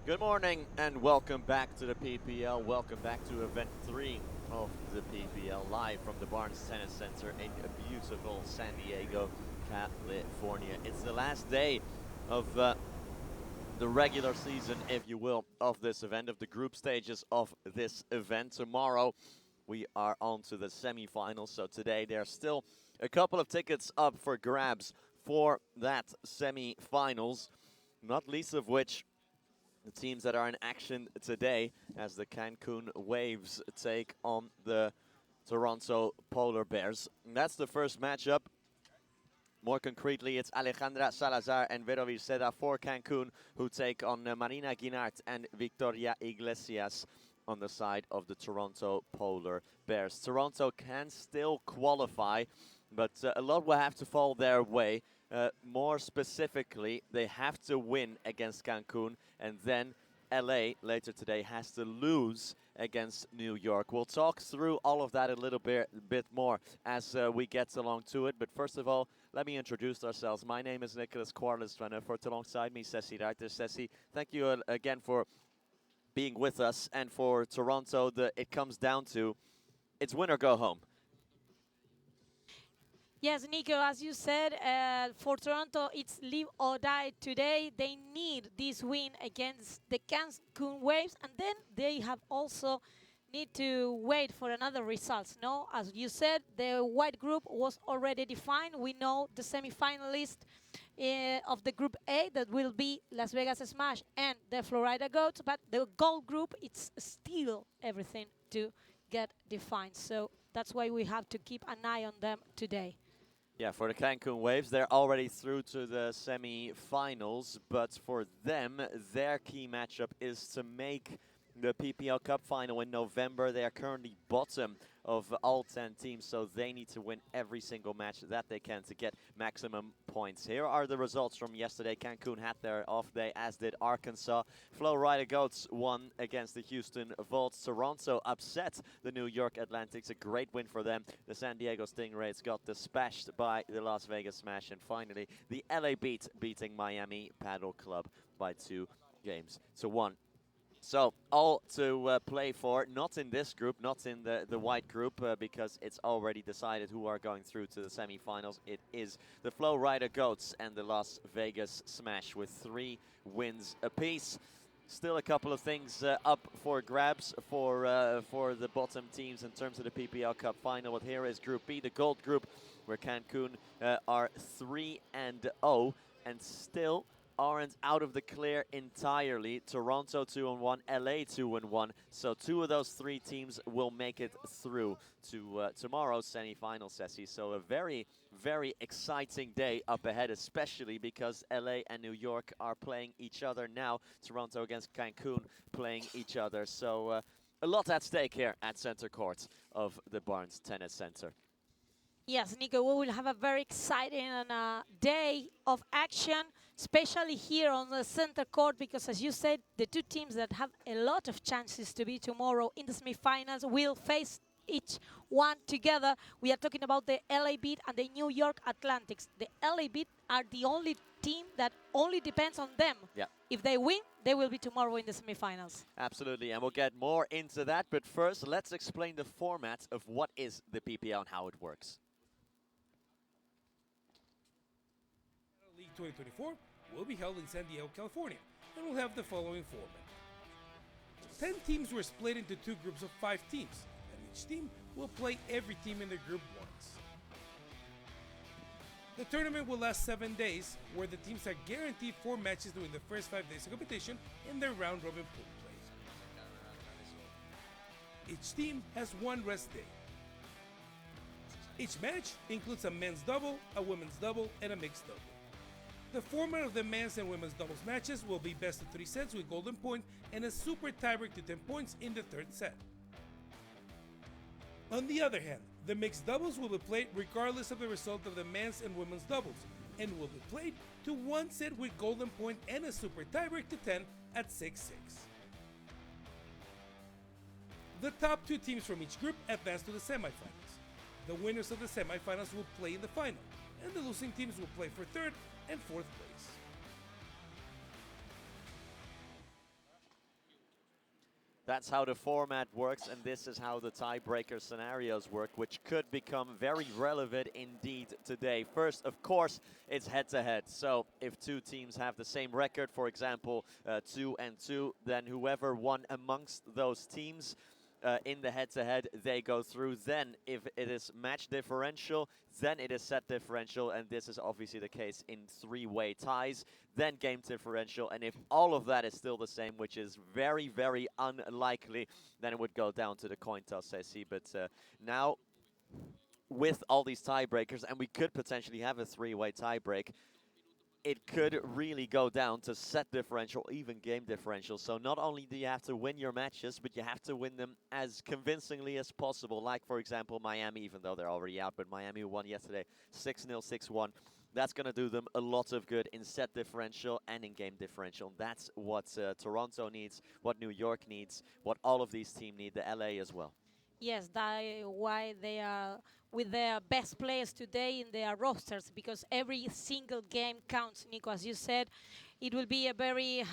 Good morning and welcome back to the PPL. Welcome back to event 3 of the PPL, live from the Barnes Tennis Center in beautiful San Diego, California. It's the last day of the regular season, if you will, of this event, of the group stages of this event. Tomorrow we are on to the semifinals, so today there's still a couple of tickets up for grabs for that semifinals, not least of which the teams that are in action today as the Cancun Waves take on the Toronto Polar Bears. And that's the first matchup. More concretely, it's Alejandra Salazar and Vero Virceda for Cancun, who take on Marina Guinart and Victoria Iglesias on the side of the Toronto Polar Bears. Toronto can still qualify, but a lot will have to fall their way. More specifically, they have to win against Cancun, and then LA later today has to lose against New York. We'll talk through all of that a little bit more as we get along to it. But first of all, let me introduce ourselves. My name is Nicholas Quarles-Strana. For alongside me, Ceci Reiter. Ceci, thank you again for being with us. And for Toronto, it comes down to it's win or go home. Yes, Nico, as you said, for Toronto, it's live or die today. They need this win against the Cancun Waves, and then they have also need to wait for another results. No, as you said, the white group was already defined. We know the semifinalist of the Group A that will be Las Vegas Smash and the Florida Goats, but the gold group, it's still everything to get defined. So that's why we have to keep an eye on them today. Yeah, for the Cancun Waves, they're already through to the semi-finals, but for them, their key matchup is to make the PPL Cup final in November. They are currently bottom of all 10 teams, so they need to win every single match that they can to get maximum points. Here are the results from yesterday. Cancun had their off day, as did Arkansas. Florida Goats won against the Houston Volts. Toronto upset the New York Atlantics. A great win for them. The San Diego Stingrays got dispatched by the Las Vegas Smash. And finally, the LA Beat beating Miami Padel Club by 2-1. So, all to play for, not in this group, not in the white group, because it's already decided who are going through to the semifinals. It is the Florida Goats and the Las Vegas Smash with 3 wins apiece. Still a couple of things up for grabs for the bottom teams in terms of the PPL Cup final. But here is Group B, the gold group, where Cancun are 3-0 and still aren't out of the clear entirely. Toronto 2-1, LA 2-1. So 2 of those 3 teams will make it through to tomorrow's semifinal, Ceci. So a very, very exciting day up ahead, especially because LA and New York are playing each other now. Toronto against Cancun playing each other. So a lot at stake here at center court of the Barnes Tennis Center. Yes, Nico, we will have a very exciting day of action, especially here on the center court, because as you said, the 2 teams that have a lot of chances to be tomorrow in the semifinals will face each one together. We are talking about the LA Beat and the New York Atlantics. The LA Beat are the only team that only depends on them. Yeah. If they win, they will be tomorrow in the semifinals. Absolutely, and we'll get more into that. But first, let's explain the format of what is the PPL and how it works. League 2024 will be held in San Diego, California, and will have the following format. 10 teams were split into 2 groups of 5 teams, and each team will play every team in their group once. The tournament will last 7 days, where the teams are guaranteed 4 matches during the first 5 days of competition in their round-robin pool play. Each team has 1 rest day. Each match includes a men's double, a women's double, and a mixed double. The format of the men's and women's doubles matches will be best of 3 sets with golden point and a super tiebreak to 10 points in the 3rd set. On the other hand, the mixed doubles will be played regardless of the result of the men's and women's doubles, and will be played to 1 set with golden point and a super tiebreak to 10 at 6-6. The top 2 teams from each group advance to the semifinals. The winners of the semifinals will play in the final, and the losing teams will play for 3rd and 4th place. That's how the format works, and this is how the tiebreaker scenarios work, which could become very relevant indeed today. First, of course, it's head-to-head. So if two teams have the same record, for example, 2-2, then whoever won amongst those teams in the head-to-head, they go through. Then, if it is match differential, then it is set differential, and this is obviously the case in three-way ties. Then game differential, and if all of that is still the same, which is very, very unlikely, then it would go down to the coin toss, I see. But now, with all these tiebreakers, and we could potentially have a three-way tiebreak, it could really go down to set differential, even game differential. So not only do you have to win your matches, but you have to win them as convincingly as possible. Like, for example, Miami, even though they're already out, but Miami won yesterday 6-0, 6-1. That's going to do them a lot of good in set differential and in game differential. That's what Toronto needs, what New York needs, what all of these teams need, the LA as well. Yes, that's why they are with their best players today in their rosters, because every single game counts, Nico. As you said, it will be a very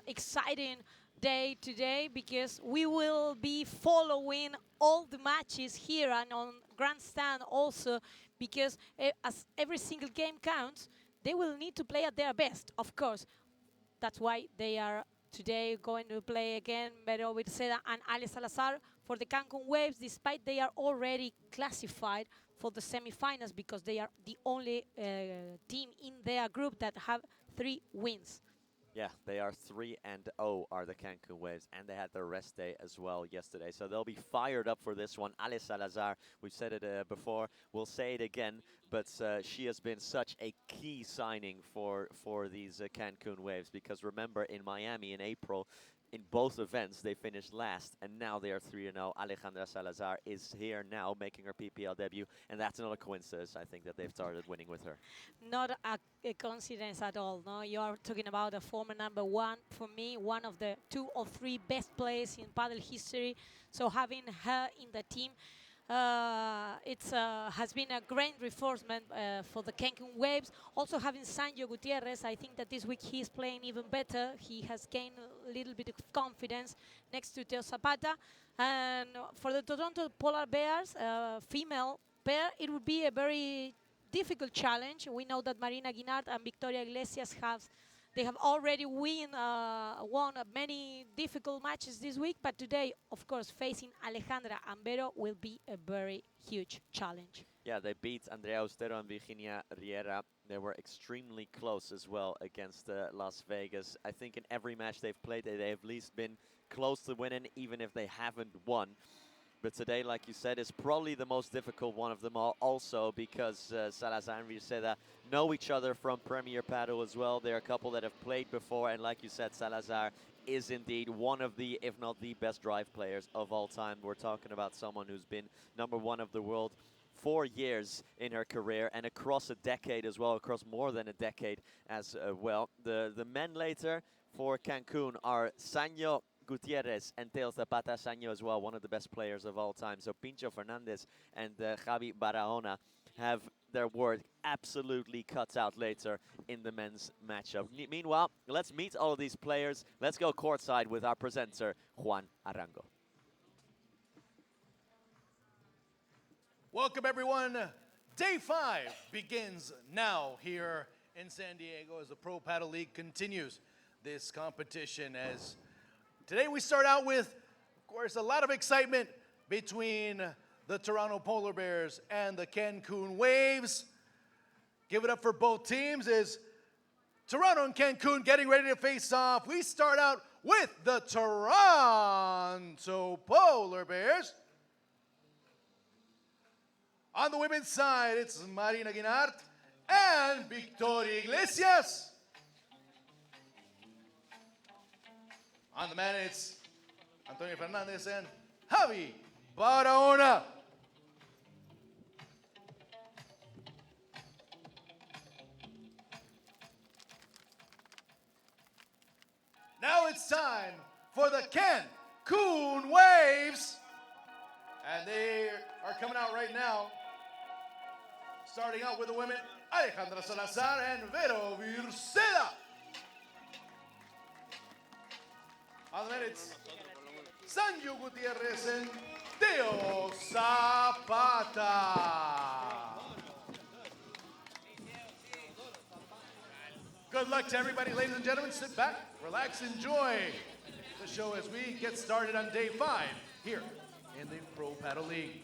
exciting day today, because we will be following all the matches here and on Grandstand also, because as every single game counts, they will need to play at their best, of course. That's why they are today going to play again Vero Virceda and Ale Salazar for the Cancun Waves, despite they are already classified for the semifinals, because they are the only team in their group that have 3 wins. Yeah, they are 3-0 are the Cancun Waves, and they had their rest day as well yesterday. So they'll be fired up for this one. Ale Salazar, we've said it before, we'll say it again, but she has been such a key signing for these Cancun Waves, because remember, in Miami in April, in both events, they finished last, and now they are 3-0. Alejandra Salazar is here now, making her PPL debut, and that's not a coincidence, I think, that they've started winning with her. Not a coincidence at all, no? You are talking about a former #1, for me, one of the 2 or 3 best players in Padel history, so having her in the team, it has been a great reinforcement for the Cancun Waves. Also having Sancho Gutierrez, I think that this week he's playing even better. He has gained a little bit of confidence next to Teo Zapata. And for the Toronto Polar Bears, female pair, it would be a very difficult challenge. We know that Marina Guinart and Victoria Iglesias have already won many difficult matches this week, but today, of course, facing Alejandra and Vero will be a very huge challenge. Yeah, they beat Andrea Austero and Virginia Riera. They were extremely close as well against Las Vegas. I think in every match they've played, they have at least been close to winning, even if they haven't won. But today, like you said, is probably the most difficult one of them all, also because Salazar and Virceda know each other from Premier Padel as well. They're a couple that have played before, and like you said, Salazar is indeed one of the, if not the best drive players of all time. We're talking about someone who's been #1 of the world 4 years in her career, and across a decade as well, across more than a decade as well. The men later for Cancun are Sancho Gutierrez and Teo Zapata. Sancho as well, one of the best players of all time. So Pincho Fernandez and Javi Barahona have their work absolutely cut out later in the men's matchup. Meanwhile, let's meet all of these players. Let's go courtside with our presenter, Juan Arango. Welcome, everyone. Day 5 begins now here in San Diego as the Pro Padel League continues this competition. As today we start out with, of course, a lot of excitement between the Toronto Polar Bears and the Cancun Waves. Give it up for both teams as Toronto and Cancun getting ready to face off. We start out with the Toronto Polar Bears. On the women's side, it's Marina Guinart and Victoria Iglesias. On the men, it's Antonio Fernandez and Javi Barahona. Now it's time for the Cancun Waves. And they are coming out right now. Starting out with the women, Alejandra Salazar and Vero Virceda. On the men, it's Sanyo Gutierrez and Teo Zapata. Good luck to everybody, ladies and gentlemen. Sit back, relax, enjoy the show as we get started on day 5 here in the Pro Paddle League.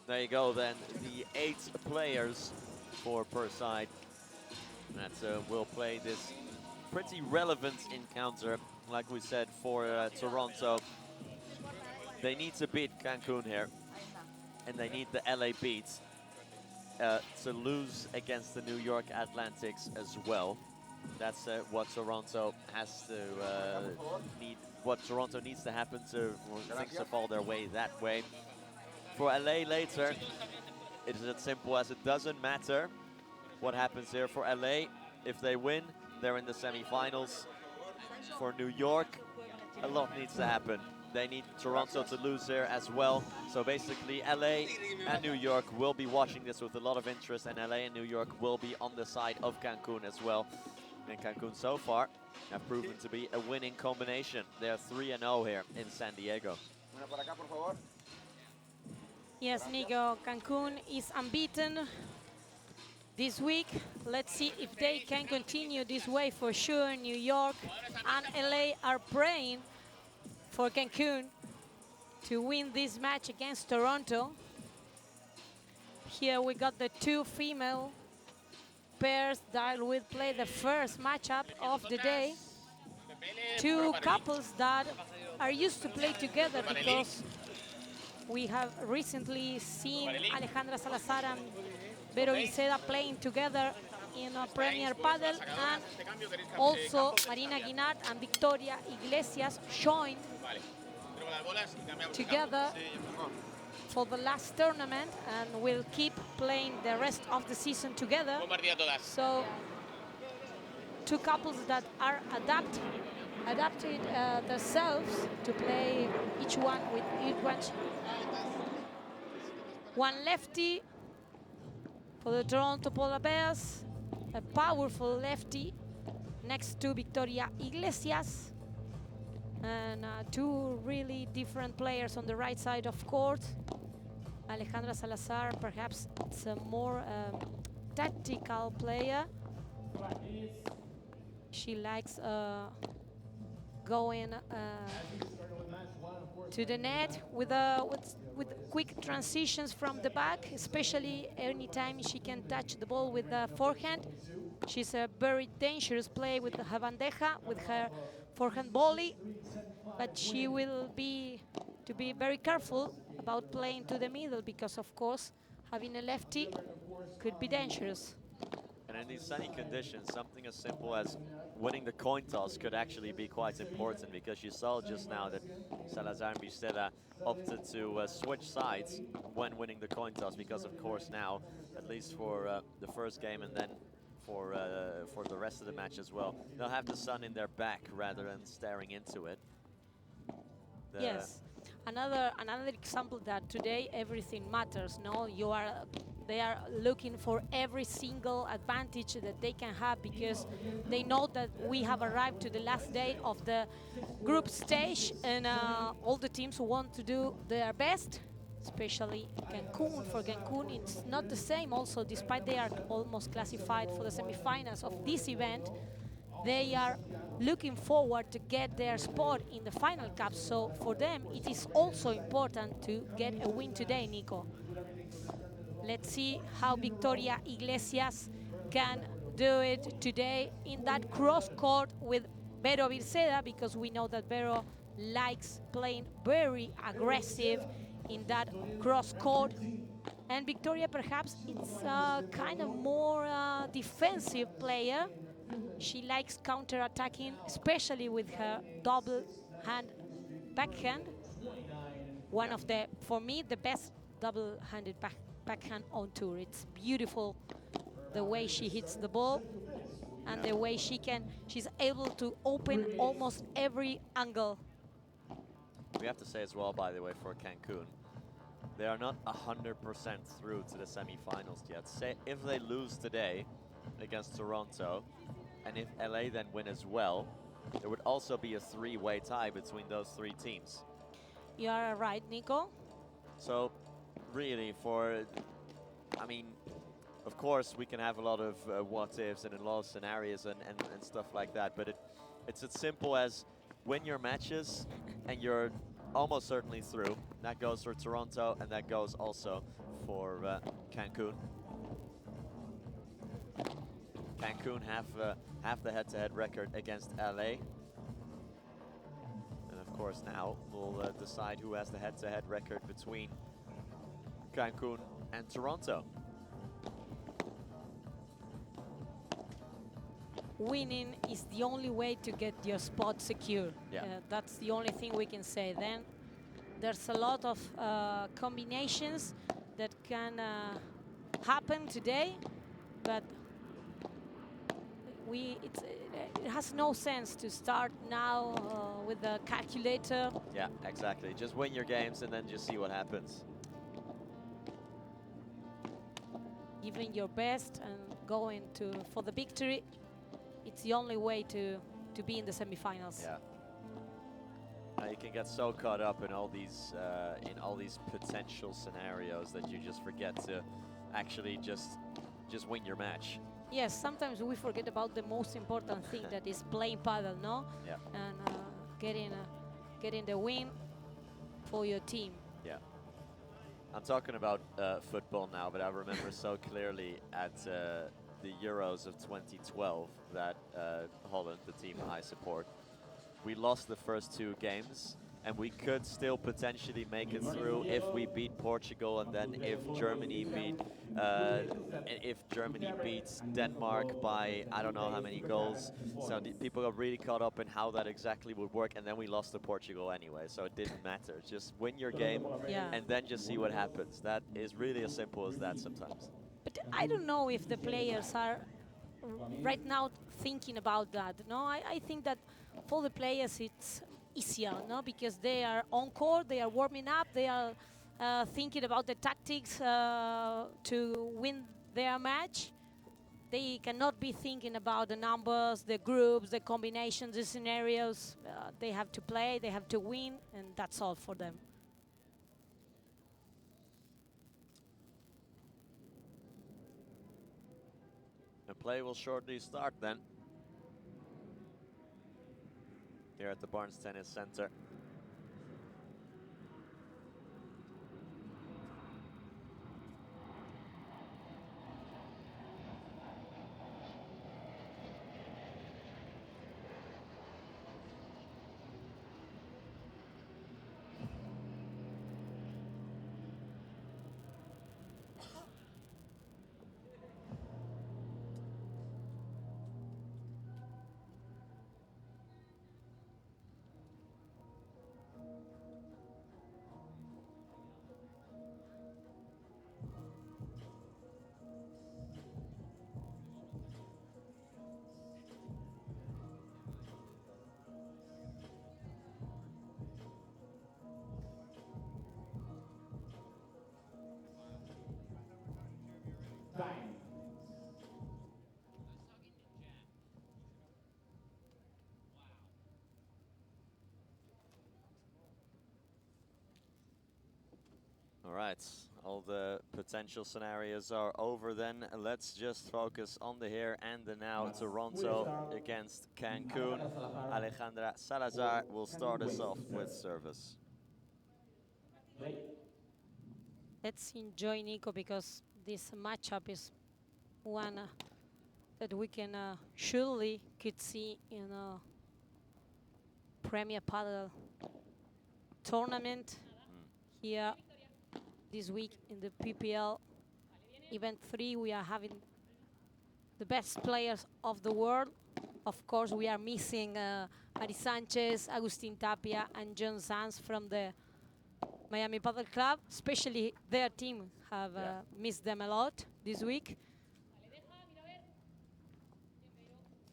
There you go then, the 8 players for per side that will play this pretty relevant encounter, like we said, for Toronto. They need to beat Cancun here, and they need the LA beats to lose against the New York Atlantics as well. That's what Toronto has to need. What Toronto needs to happen to things to fall their way that way. For LA later, it is as simple as it doesn't matter what happens here. For LA, if they win, they're in the semifinals. For New York, a lot needs to happen. They need Toronto to lose here as well. So basically, LA and New York will be watching this with a lot of interest, and LA and New York will be on the side of Cancun as well. And Cancun so far have proven to be a winning combination. They're 3-0 here in San Diego. Yes, Nico, Cancun is unbeaten this week. Let's see if they can continue this way for sure. New York and LA are praying for Cancun to win this match against Toronto. Here we got the 2 female pairs that will play the first matchup of the day. 2 couples that are used to play together because we have recently seen Alejandra Salazar and Vero Viceda playing together in a Premier Padel, and also Marina Guinart and Victoria Iglesias joined together for the last tournament and will keep playing the rest of the season together. So 2 couples that are adapted themselves to play each one with each one. One lefty for the Toronto Polar Bears, a powerful lefty next to Victoria Iglesias, and 2 really different players on the right side of court. Alejandra Salazar, perhaps it's a more tactical player. She likes going to the net with quick transitions from the back, especially anytime she can touch the ball with the forehand. She's a very dangerous player with her bandeja, with her forehand volley, but she will be very careful about playing to the middle because, of course, having a lefty could be dangerous. And in these sunny conditions, something as simple as winning the coin toss could actually be quite important, because you saw just now that Salazar and Viceda opted to switch sides when winning the coin toss, because of course now, at least for the first game and then for the rest of the match as well, they'll have the sun in their back rather than staring into it. Yes, another example that today everything matters. No, they are looking for every single advantage that they can have, because they know that we have arrived to the last day of the group stage, and all the teams want to do their best, especially Cancun. For Cancun, it's not the same also, despite they are almost classified for the semifinals of this event. They are looking forward to get their spot in the final cup. So for them, it is also important to get a win today, Nico. Let's see how Victoria Iglesias can do it today in that cross court with Vero Virceda, because we know that Vero likes playing very aggressive in that cross court. And Victoria, perhaps, it's a kind of more defensive player. She likes counter-attacking, especially with her double hand backhand. One of the, for me, the best double-handed backhand on tour. It's beautiful the way she hits the ball and the way she's able to open almost every angle. We have to say as well, by the way, for Cancun, They are not 100% through to the semifinals yet. Say if they lose today against Toronto, and if LA then win as well, there would also be a three-way tie between those three teams. You are right, Nico. So really I mean, of course we can have a lot of what ifs and a lot of scenarios and stuff like that, but it's as simple as win your matches and you're almost certainly through. That goes for Toronto and that goes also for Cancun. Cancun have the head-to-head record against LA. And of course now we'll decide who has the head-to-head record between Cancun and Toronto. Winning is the only way to get your spot secure. Yeah. That's the only thing we can say. Then there's a lot of combinations that can happen today, but it has no sense to start now with the calculator. Yeah, exactly. Just win your games and then just see what happens. Giving your best and going for the victory. It's the only way to be in the semifinals. Yeah. You can get so caught up in all these potential scenarios that you just forget to actually just win your match. Yes, sometimes we forget about the most important thing, that is playing paddle, no? Yeah. And getting the win for your team. Yeah. I'm talking about football now, but I remember so clearly at the Euros of 2012 that Holland, the team I support, we lost the first two games, and we could still potentially make it through if we beat Portugal, and then if Germany beats Denmark by I don't know how many goals. So people got really caught up in how that exactly would work, and then we lost to Portugal anyway, so it didn't matter. Just win your game, Yeah. and then just see what happens. That is really as simple as that sometimes. But I don't know if the players are right now thinking about that. No, I think that for the players it's easier, no, because they are on court, they are warming up, they are thinking about the tactics to win their match. They cannot be thinking about the numbers, the groups, the combinations, the scenarios. They have to play, they have to win, and that's all for them. The play will shortly start then. Here at the Barnes Tennis Center. All right, all the potential scenarios are over then. Let's just focus on the here and the now. Toronto against Cancun. Alejandra Salazar will start us off with service. Let's enjoy Nico, because this matchup is one that we can surely could see in a Premier Padel tournament here this week in the PPL Event 3. We are having the best players of the world. Of course, we are missing Mari Sanchez, Agustin Tapia, and John Sanz from the Miami Padel Club. Especially their team have missed them a lot this week.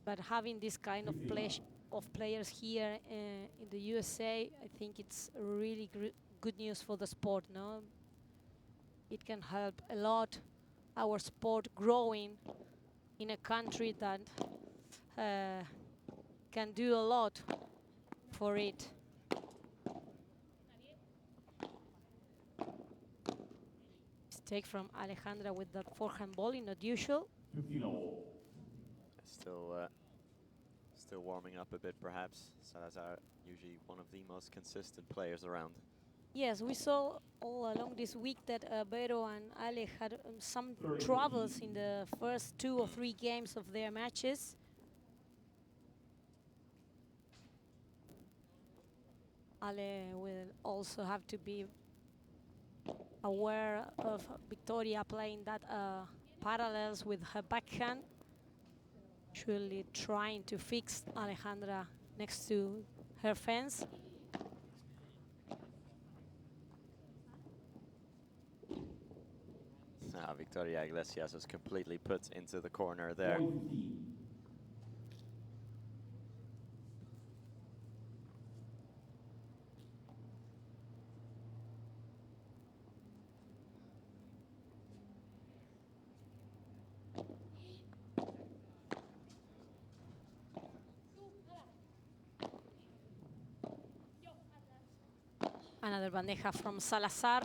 But having this kind of players here in the USA, I think it's really good news for the sport, no? it can help a lot our sport growing in a country that can do a lot for it. Mistake from Alejandra with that forehand volley, not usual. Still warming up a bit, perhaps. Salazar, usually one of the most consistent players around. Yes, we saw all along this week that Vero and Ale had some troubles in the first 2 or 3 games of their matches. Ale will also have to be aware of Victoria playing that parallels with her backhand. Surely trying to fix Alejandra next to her fence. Victoria Iglesias is completely put into the corner there. Another bandeja from Salazar.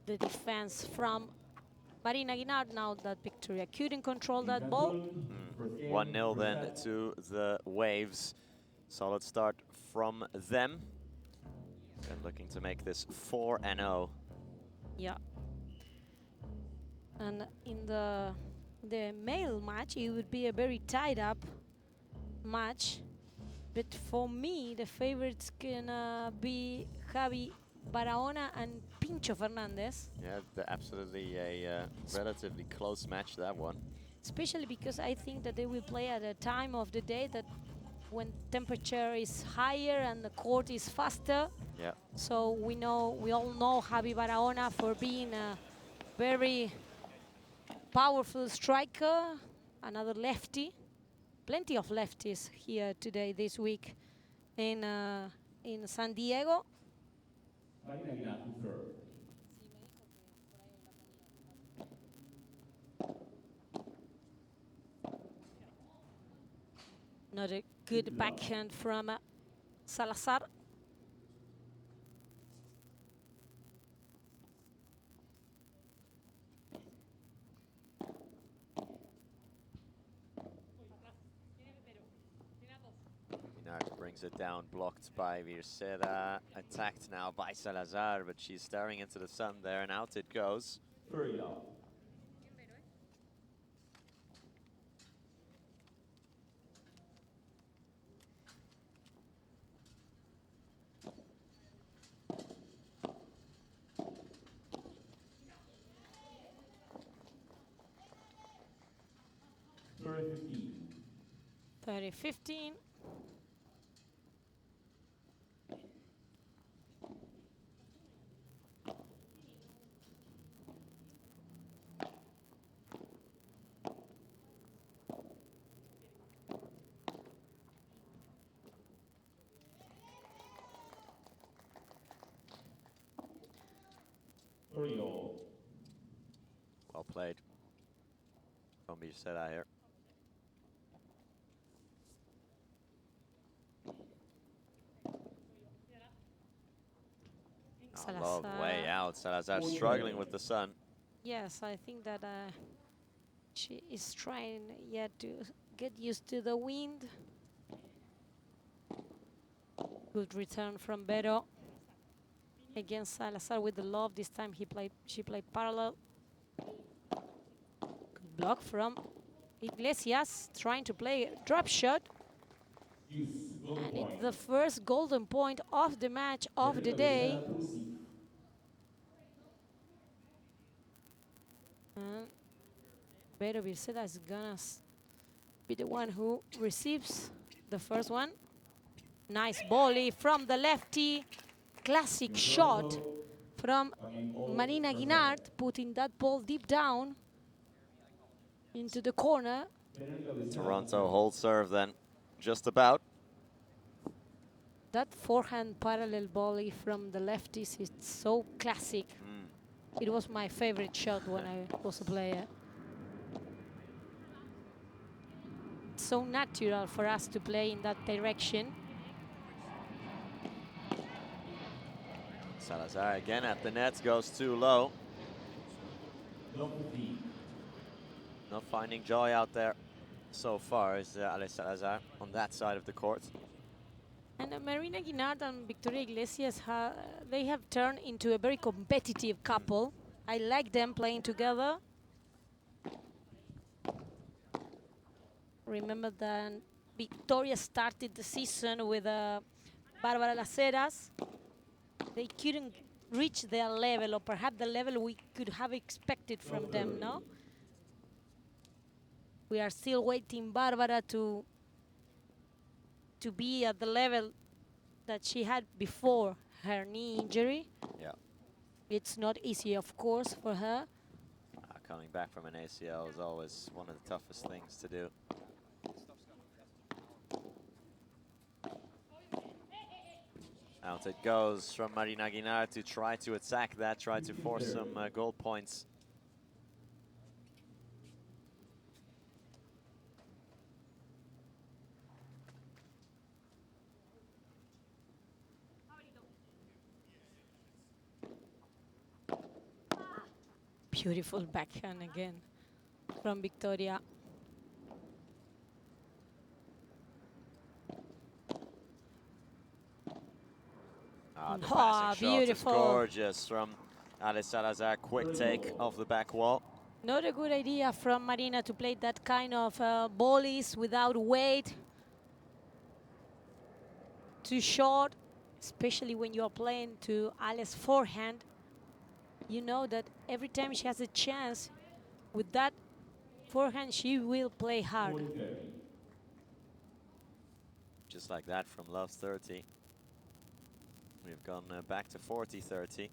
The defense from Marina Guinard, now that Victoria couldn't control that ball. 1-0 then to the Waves. Solid start from them. They're looking to make this 4-0. Yeah. And in the male match, it would be a very tied up match. But for me, the favorites can be Javi Barahona and Pincho Fernandez. Yeah, absolutely a relatively close match, that one. Especially because I think that they will play at a time of the day that when temperature is higher and the court is faster. Yeah. So we all know Javi Barahona for being a very powerful striker, another lefty. Plenty of lefties here today, this week in San Diego. Not a good backhand from Salazar. Guinard brings it down, blocked by Vircera. Attacked now by Salazar, but she's staring into the sun there, and out it goes. Thirty 15. Well played from Vircera here. Long way out. Salazar struggling with the sun. Yes, I think that she is trying yet to get used to the wind. Good return from Vero against Salazar with the love. This time she played parallel. Good block from Iglesias, trying to play a drop shot. And it's the first golden point of the match of the day. And Vero Vircera is gonna be the one who receives the first one. Nice volley from the lefty. Classic shot from Marina Guinard, putting that ball deep down into the corner. Toronto hold serve then, just about. That forehand parallel volley from the lefties is so classic. It was my favorite shot when I was a player. It's so natural for us to play in that direction. Salazar again at the net, goes too low. Not finding joy out there so far is Alex Salazar on that side of the court. And Marina Guinard and Victoria Iglesias, they have turned into a very competitive couple. I like them playing together. Remember that Victoria started the season with Bárbara Las Heras. They couldn't reach their level, or perhaps the level we could have expected from them, no? We are still waiting Bárbara to be at the level that she had before her knee injury. Yeah. It's not easy, of course, for her. Coming back from an ACL is always one of the toughest things to do. Out it goes from Marina Guinard to try to attack that, try to force some goal points. Beautiful backhand again from Victoria. The passing shot is beautiful. gorgeous from Alex Salazar. Quick take off the back wall. Not a good idea from Marina to play that kind of volleys without weight. Too short, especially when you are playing to Alex's forehand. You know that every time she has a chance with that forehand, she will play hard. Just like that from love 30. We've gone back to 40-30.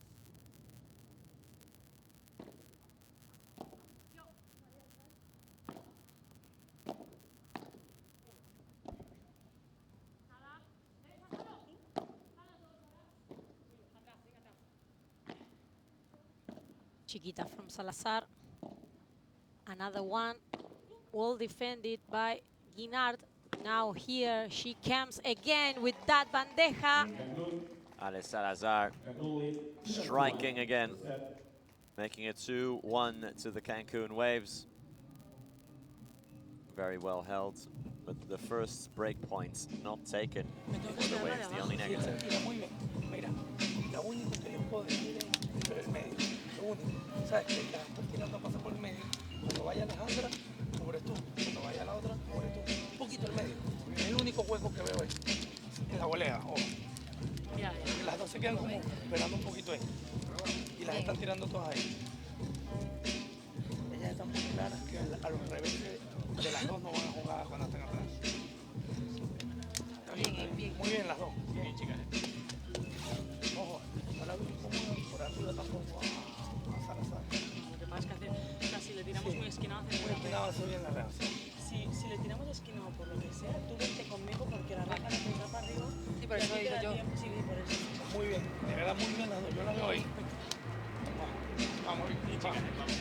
Chiquita from Salazar. Another one, well defended by Guinard. Now here she comes again with that bandeja. Alex Salazar striking again, making it 2-1 to the Cancun Waves. Very well held, but the first break points not taken for the Waves, the only negative. ¿Sabes? Que la estás tirando pasa por el medio. Cuando vaya Alejandra, cubres tú. Cuando vaya la otra, cubres tú. Un poquito el medio. Es el único hueco que veo ahí. En la volea, ojo. Las dos se quedan como esperando un poquito ahí. Y las están tirando todas ahí. Ellas están muy claras que a los revés de las dos no van a jugar cuando estén atrás. Está bien, muy bien las dos. Bien, chicas. Ojo, no la vi como por arriba tampoco. Lo que pasa es que si le tiramos muy esquinado, hace Muy esquinado hace bien la reacción. Si le tiramos esquinado por lo que sea, tú vente conmigo porque la raja la tendrá para arriba. Sí, por eso y a ti te digo da yo. tiempo, sí, por eso. Muy bien, de verdad muy bien las dos, yo las veo ahí. Vamos, vamos.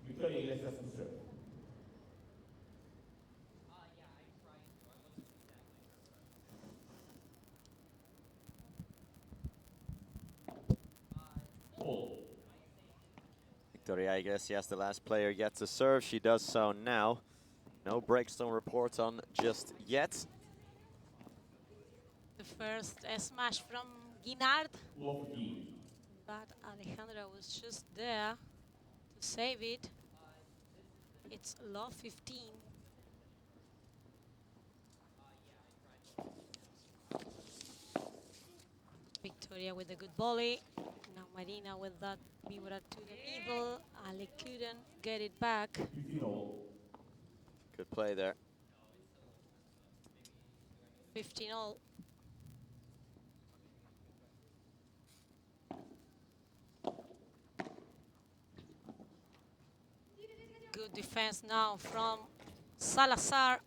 Victoria Iglesias to serve. Victoria Iglesias, the last player yet to serve. She does so now. No breakstone report on just yet. The first smash from Guinard. Love 15. But Alejandra was just there to save it. It's love 15. Victoria with a good volley. Now Marina with that vibra to the middle. Ale couldn't get it back. 15 all. Good play there. 15 all. Good defense now from Salazar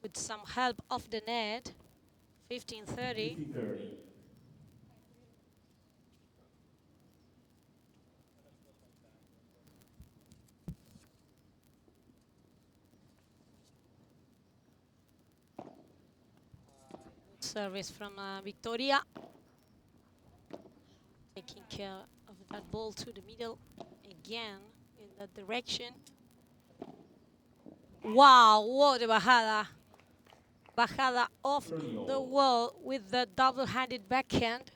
with some help of the net. 15-30. Service from Victoria. Taking care of that ball to the middle again in that direction. Wow, what a bajada. Bajada off the wall with the double-handed backhand.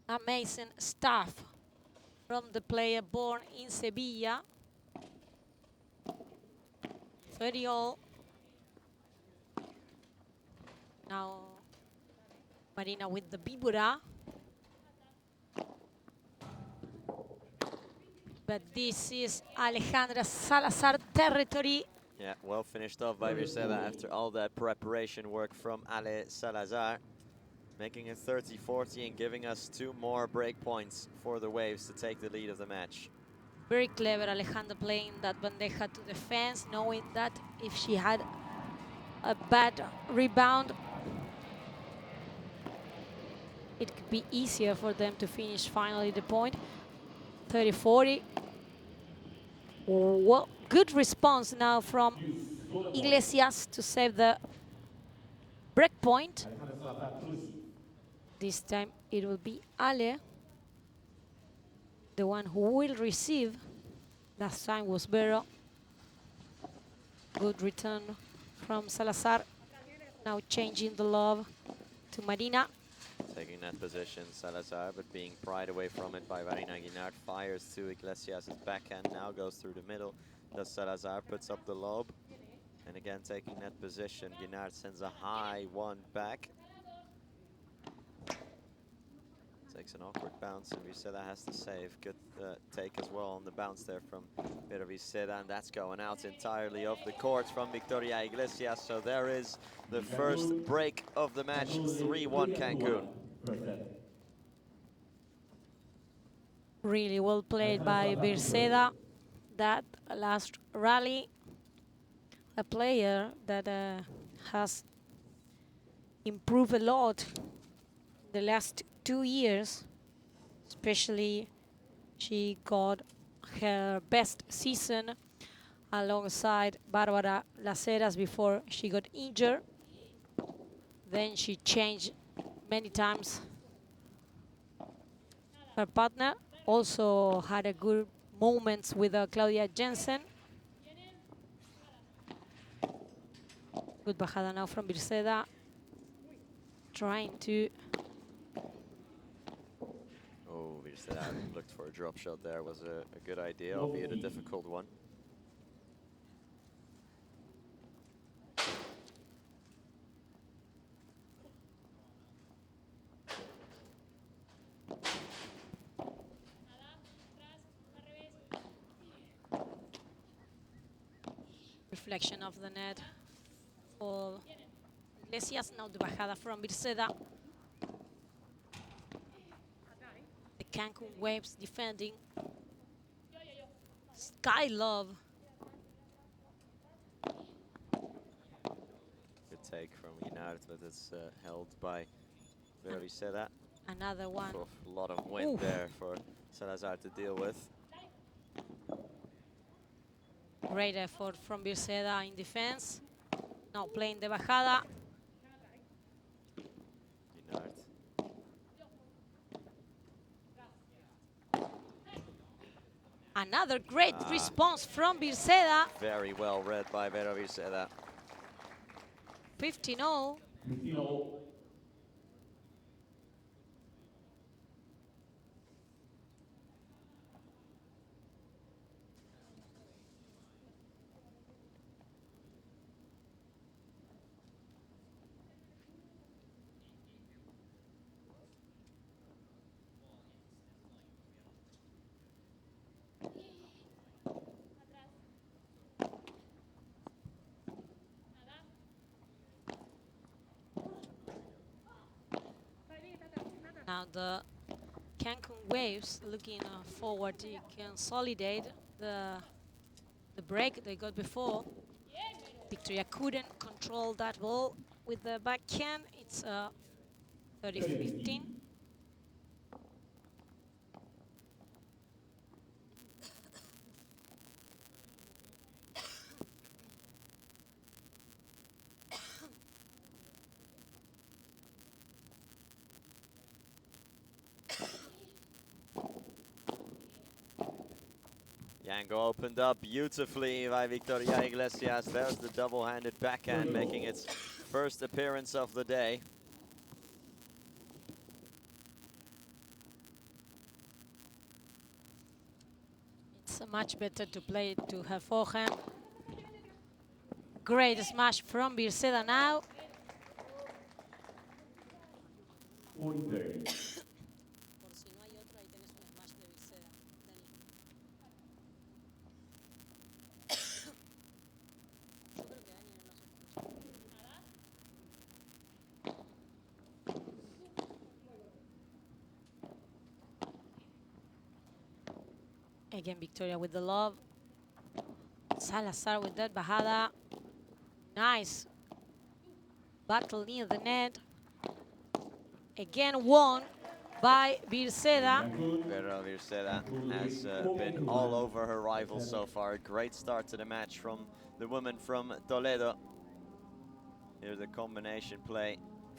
Amazing stuff from the player born in Sevilla. 30 all. Now Marina with the Bibura. But this is Alejandra Salazar territory. Yeah, well finished off by Vircela after all that preparation work from Ale Salazar. Making it 30-40 and giving us 2 more break points for the Waves to take the lead of the match. Very clever Alejandra playing that bandeja to defense, knowing that if she had a bad rebound, it could be easier for them to finish finally the point. 30-40. Well, good response now from Iglesias to save the break point. This time it will be Ale, the one who will receive. Last time was Vero. Good return from Salazar. Now changing the love to Marina. Taking that position, Salazar, but being pried away from it by Marina Guinard. Fires to Iglesias' backhand, now goes through the middle. Does Salazar, puts up the lob. And again, taking that position, Guinard sends a high one back. Takes an awkward bounce, and Viceda has to save. Good take as well on the bounce there from Vero Viceda, and that's going out entirely off the court from Victoria Iglesias. So there is the first break of the match, 3-1 Cancun. Really well played by Virceda. That last rally, a player that has improved a lot the last 2 years. Especially, she got her best season alongside Bárbara Las Heras before she got injured. Then she changed many times her partner. Also had a good moments with Claudia Jensen. Good bajada now from Virceda. Trying to... Oh, Viceda looked for a drop shot there. Was a good idea, albeit a difficult one. Reflection of the net for Iglesias. Now the bajada from Virceda. The Cancun Waves defending. Sky Love. Good take from Guinard, but it's held by Vero Viceda. Another one. A lot of wind there for Salazar to deal with. Great effort from Virceda in defense. Now playing the bajada. Guinard. Another great response from Virceda. Very well read by Vero Viceda. 15-0. Now the Cancun Waves looking forward to consolidate the break they got before. Victoria couldn't control that ball with the backhand. It's 30-15. Yango opened up beautifully by Victoria Iglesias. There's the double-handed backhand making its first appearance of the day. It's much better to play it to her forehand. Great smash from Birceda now. Again, Victoria with the love. Salazar with that bajada. Nice battle near the net. Again won by Birceda. Vera Birceda has been all over her rivals so far. Great start to the match from the woman from Toledo. Here's a combination play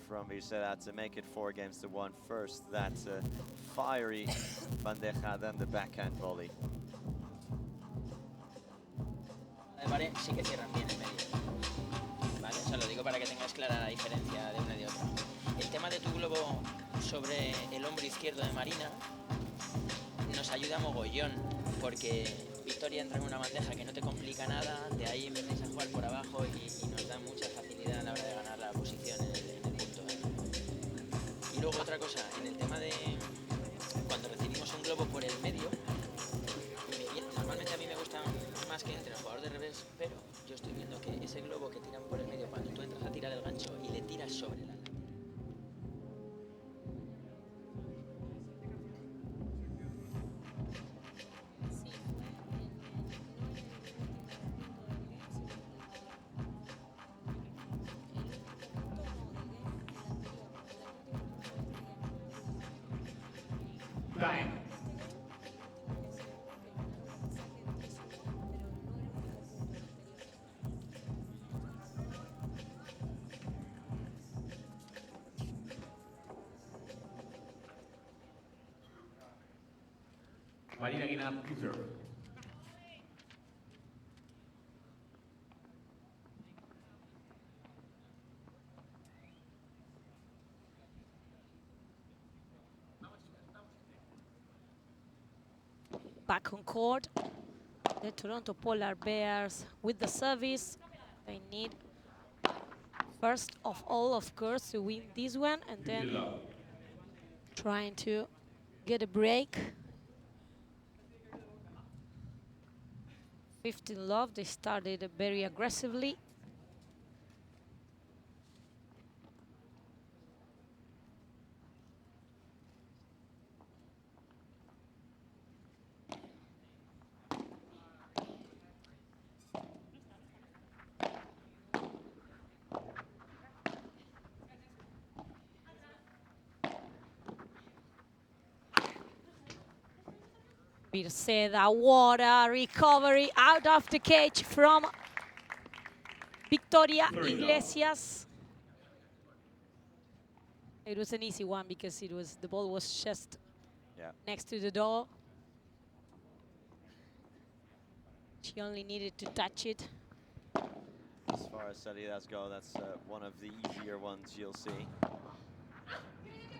from Birceda to make it 4-1. First that fiery bandeja, then the backhand volley. Vale, sí que cierran bien el medio. Vale, o sea, lo digo para que tengas clara la diferencia de una y de otra. El tema de tu globo sobre el hombro izquierdo de Marina nos ayuda mogollón, porque Victoria entra en una bandeja que no te complica nada, de ahí vienes a jugar por abajo y nos da mucha facilidad a la hora de ganar la posición en el punto. Y luego otra cosa, en el tema de cuando recibimos un globo por el medio, normalmente a mí me gusta más que entre el jugador de revés, pero yo estoy viendo que ese globo que tiran por el medio, cuando tú entras a tirar el gancho y le tiras sobre la... Marina Guinap to serve. Back on court, the Toronto Polar Bears with the service. They need, first of all, of course, to win this one and then trying to get a break. 15 love, they started very aggressively. Birceda, water, recovery out of the cage from Victoria Iglesias. It was an easy one because the ball was just next to the door. She only needed to touch it. As far as salidas go, that's one of the easier ones you'll see.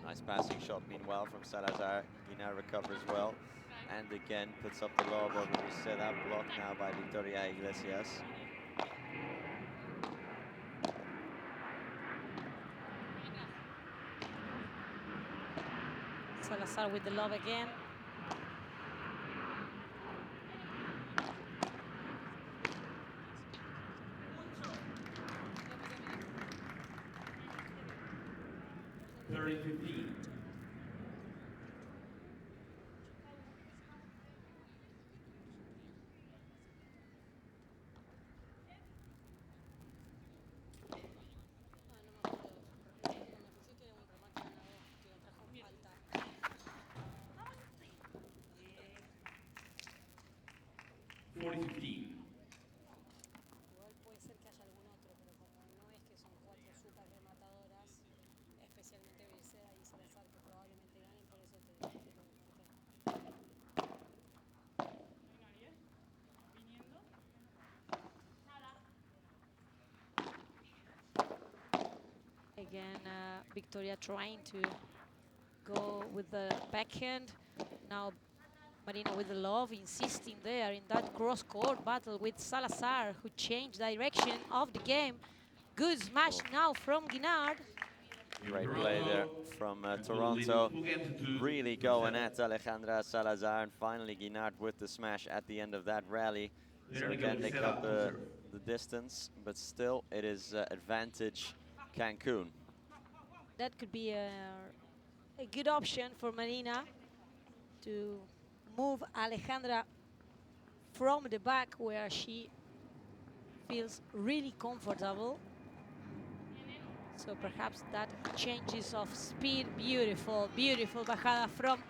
Nice passing shot, meanwhile, from Salazar. Guinea recovers well. And again, puts up the lob over Birceda, blocked now by Victoria Iglesias. Salazar with the lob again. 40-15. Igual puede ser que haya algún otro, pero como no es que son 4 super rematadoras, especialmente Becerra y Salazar, que probablemente ganen, por eso te digo que lo comenté. Again, Victoria trying to go with the backhand. Now Marina with the love, insisting there in that cross-court battle with Salazar, who changed direction of the game. Good smash now from Guinard. Great play there from Toronto. Really going at Alejandra Salazar, and finally Guinard with the smash at the end of that rally. So again, they cut the distance, but still it is advantage Cancun. That could be a good option for Marina to move Alejandra from the back where she feels really comfortable. So perhaps that changes of speed. Beautiful, beautiful bajada from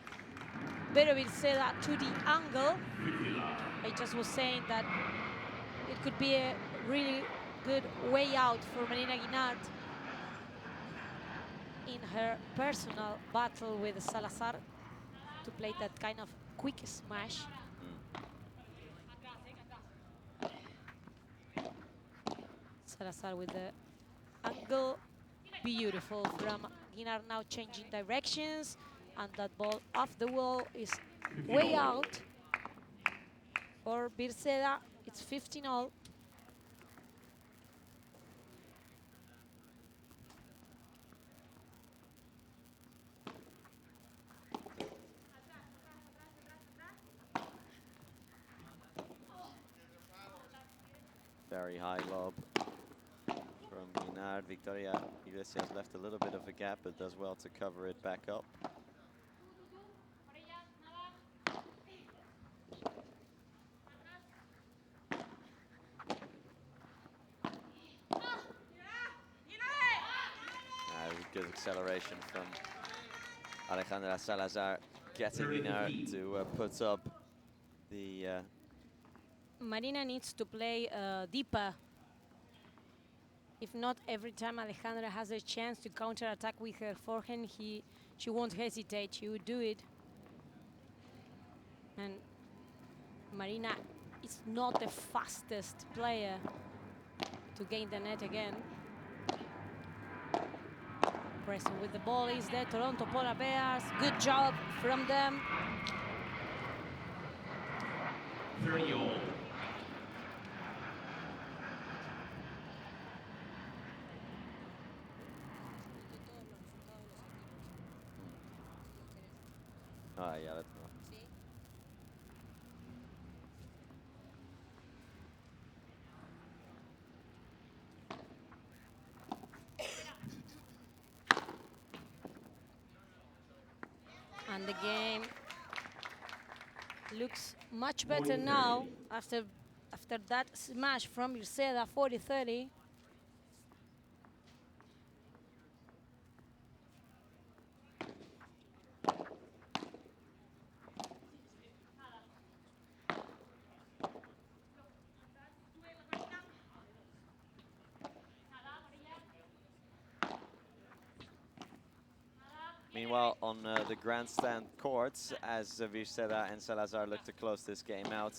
Vero Virceda to the angle. I just was saying that it could be a really good way out for Marina Guinard in her personal battle with Salazar to play that kind of quick smash. Salazar with the angle. Beautiful from Guinard, now changing directions, and that ball off the wall is way out for Virceda. It's 15-all. Very high lob from Guinard. Victoria Iglesias left a little bit of a gap, but does well to cover it back up. Good acceleration from Alejandra Salazar, getting Guinard to put up the... Marina needs to play deeper. If not, every time Alejandra has a chance to counter-attack with her forehand, she won't hesitate, she would do it. And Marina is not the fastest player to gain the net again. Pressing with the ball is the Toronto Polar Bears. Good job from them. 30-all. yeah, that's not. And the game looks much better now after that smash from Virceda, 40-30. Meanwhile, on the grandstand courts, as Virceda and Salazar look to close this game out,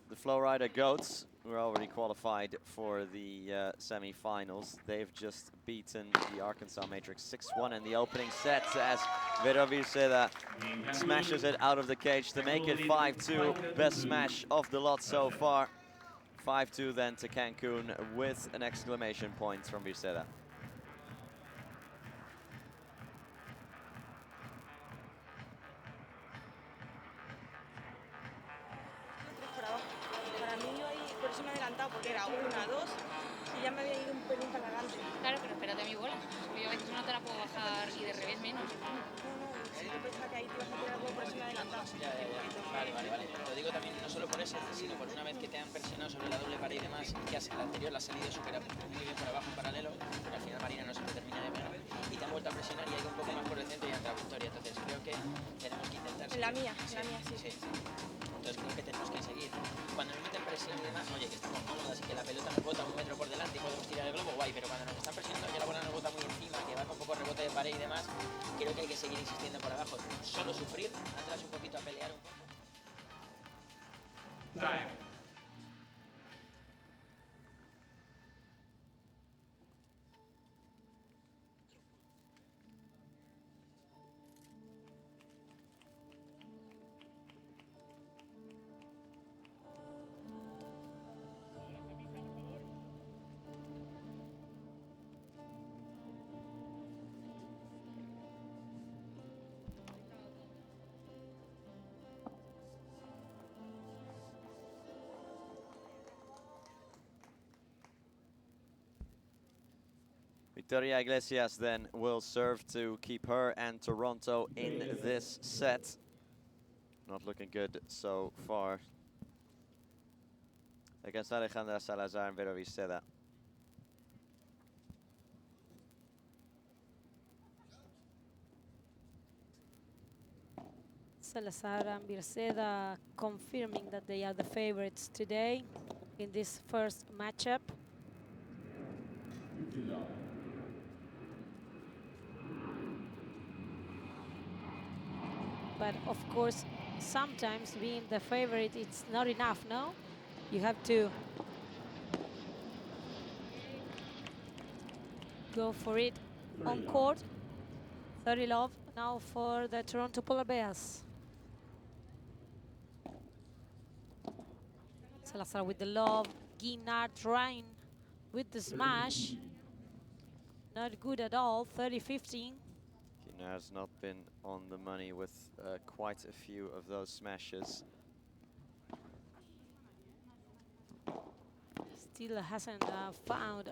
the Flowrider Goats were already qualified for the semi-finals. They've just beaten the Arkansas Matrix 6-1 in the opening set as Vero Virceda smashes it out of the cage to make it 5-2. Best smash of the lot so far. 5-2 then to Cancun with an exclamation point from Virceda. Para mí hoy, por eso me he adelantado, porque era 1, 2 y ya me había ido un pelín para adelante. Claro, pero espérate a mi bola. Yo a veces no te la puedo bajar y de revés menos. Sí, yo pensaba que ahí te ibas a tirar algo, por eso me he adelantado. Ya. Vale. Lo digo también no solo por eso, sino por una vez que te han presionado sobre la doble pared y demás, que la anterior la has salido muy bien por abajo en paralelo, pero al final Marina no se lo termina de pegar. Y te han vuelto a presionar y ha ido un poco más por el centro y ha entrado Victoria. Entonces creo que tenemos que intentar... La mía, sí. Entonces creo que tenemos que seguir. pared y demás, creo que hay que seguir insistiendo por abajo. Solo sufrir, atrás un poquito a pelear un poco. Time. Victoria Iglesias then will serve to keep her and Toronto in this set. Not looking good so far against Alejandra Salazar and Vera Viceda. Salazar and Virceda confirming that they are the favorites today in this first matchup. But of course, sometimes being the favorite, it's not enough, no? You have to go for it on court. 30 love now for the Toronto Polar Bears. Salazar with the love, Guinard trying with the smash. Not good at all, 30-15. Guinard's not been on the money with quite a few of those smashes. Still hasn't found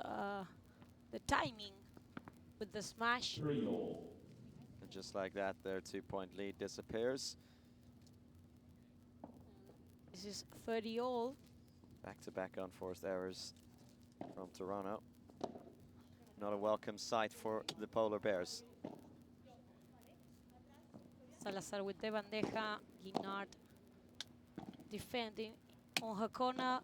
the timing with the smash. And just like that, their 2-point lead disappears. This is 30 all. Back-to-back unforced errors from Toronto. Not a welcome sight for the Polar Bears. Salazar with the bandeja, Guinard defending on her corner.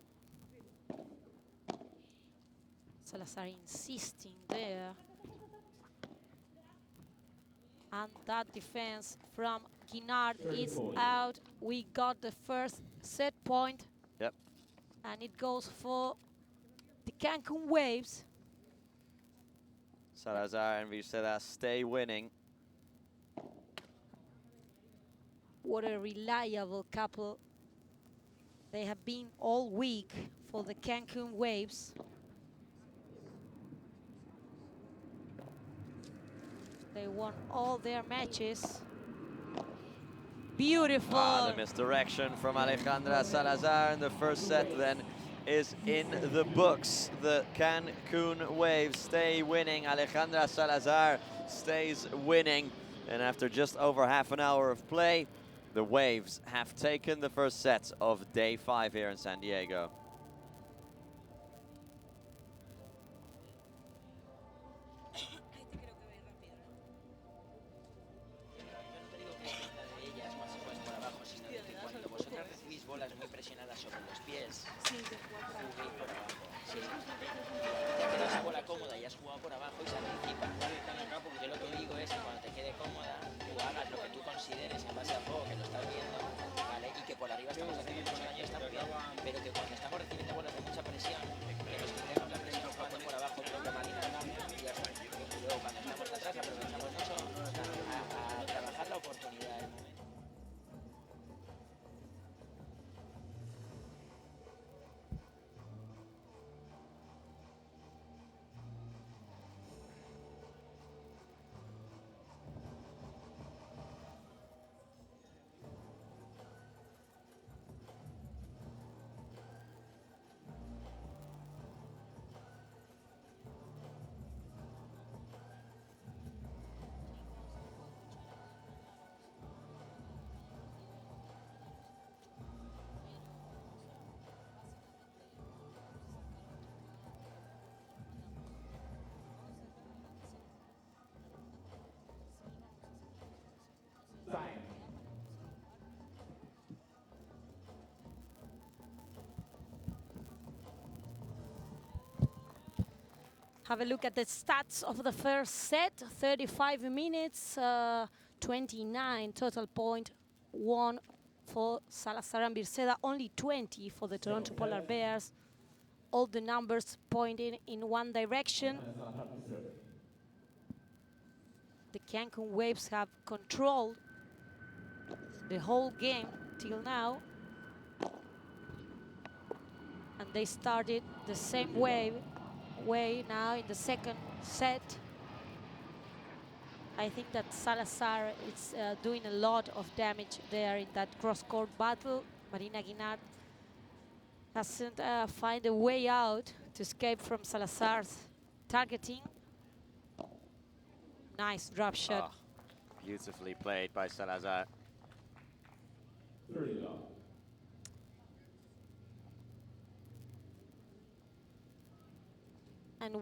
Salazar insisting there. And that defense from Guinard is out. We got the first set point. Yep. And it goes for the Cancun Waves. Salazar and Viceda stay winning. What a reliable couple they have been all week for the Cancun Waves. They won all their matches. Beautiful. The misdirection from Alejandra Salazar in the first set then is in the books. The Cancun Waves stay winning. Alejandra Salazar stays winning. And after just over half an hour of play, the Waves have taken the first set of day 5 here in San Diego. Bolas muy presionadas sobre los pies, juguéis por abajo. Sí. Te queda esa bola cómoda y has jugado por abajo y se anticipa. Yo lo que digo es que cuando te quede cómoda, tú hagas lo que tú consideres en base al juego, que lo estás viendo, ¿vale? Y que por arriba estamos haciendo mucho daño, está muy bien. Pero que cuando estamos recibiendo bolas de mucha presión, que nos quitemos la presión jugando por abajo, creo que Marina y ya está. Y luego cuando estamos atrás aprovechamos mucho a trabajar la oportunidad del momento. Have a look at the stats of the first set. 35 minutes, 29 total point, 1 for Salazar and Birceda, only 20 for the Toronto Polar Bears. All the numbers pointing in one direction. The Cancun Waves have controlled the whole game till now. And they started the same way now in the second set. I think that Salazar is doing a lot of damage there in that cross-court battle. Marina Guinard hasn't find a way out to escape from Salazar's targeting. Nice drop shot. Beautifully played by Salazar. And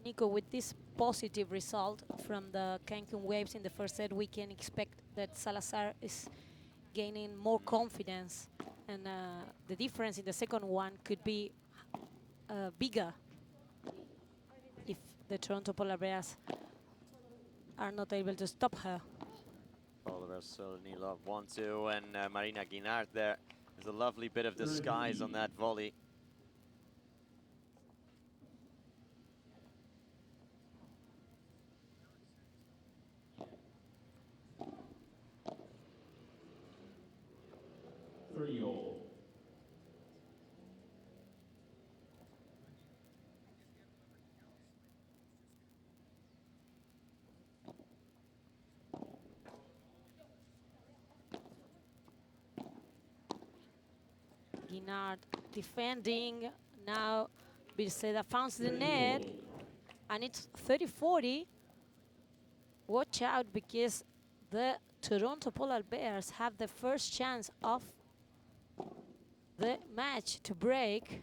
Nico, with this positive result from the Cancun Waves in the first set, we can expect that Salazar is gaining more confidence, and the difference in the second one could be bigger if the Toronto Polar Bears are not able to stop her. Polar Solnilov 1-2, and Marina Guinard there. There's a lovely bit of disguise on that volley. Guinard defending. Now Birceda finds the net, and it's 30-40. Watch out, because the Toronto Polar Bears have the first chance of the match to break.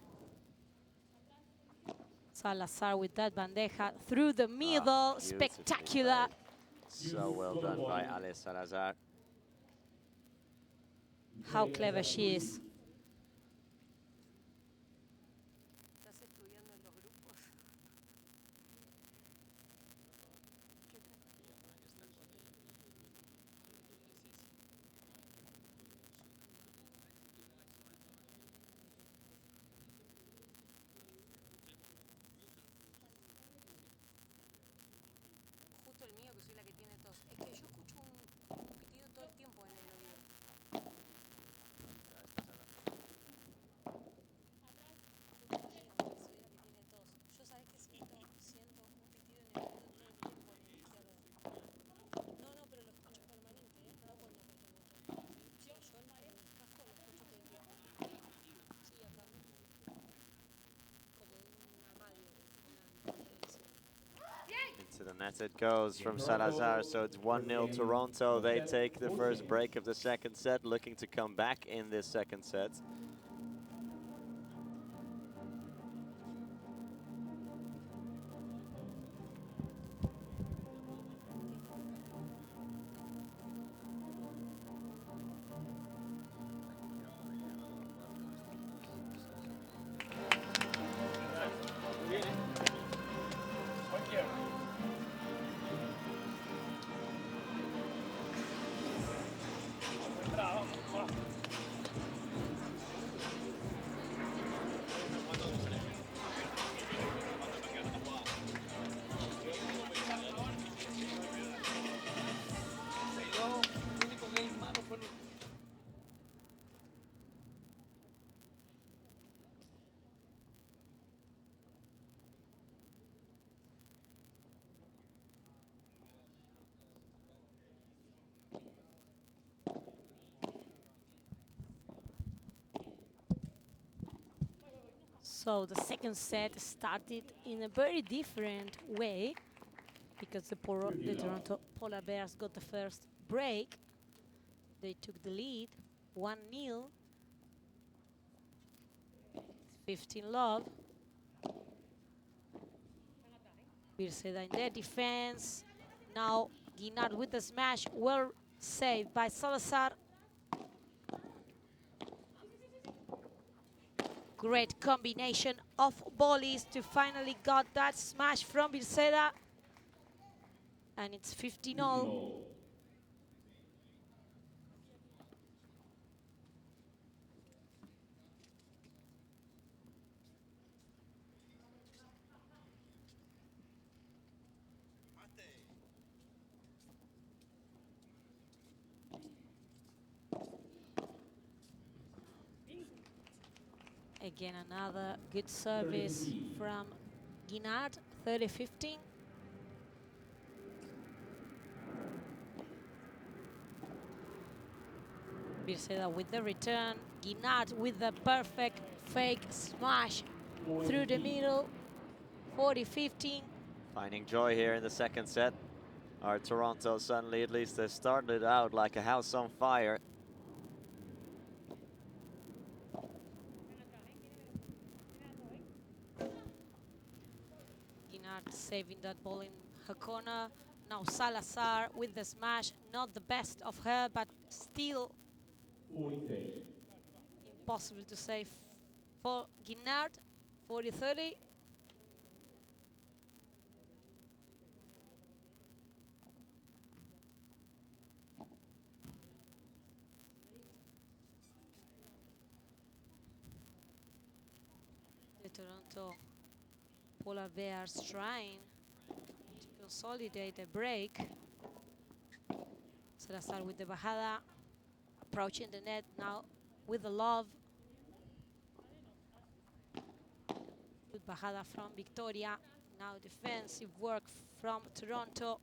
Salazar with that bandeja through the middle. Spectacular. So well done by Ale Salazar. How clever she is. To the net it goes from Salazar, so it's 1-0 Toronto. They take the first break of the second set, looking to come back in this second set. So the second set started in a very different way, because the Toronto Polar Bears got the first break. They took the lead, 1-0. 15 love. Birceda in their defense. Now Guinard with the smash, well saved by Salazar. Great combination of volleys to finally got that smash from Birceda. And it's 15-all. Again, another good service from Guinard, 30-15. Birceda with the return. Guinard with the perfect fake smash through the middle, 40-15. Finding joy here in the second set. Our Toronto suddenly, at least, they started out like a house on fire. Guinard saving that ball in her corner. Now Salazar with the smash. Not the best of her, but still impossible to save for Guinard. 40-30. The Toronto Polar Bears trying to consolidate a break. Salazar with the bajada, approaching the net now with the love. Good bajada from Victoria. Now defensive work from Toronto.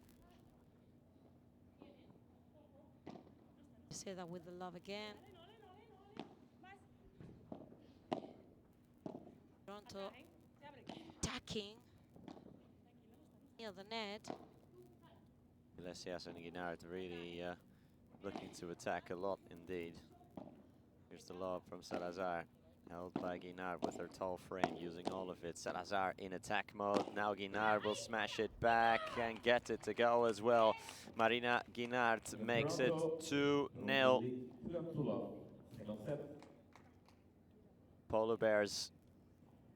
Say that with the love again. Toronto attacking near the net. Iglesias and Guinard really looking to attack a lot indeed. Here's the lob from Salazar, held by Guinard with her tall frame, using all of it. Salazar in attack mode. Now Guinard will smash it back and get it to go as well. Marina Guinard makes it 2-0. Polar Bears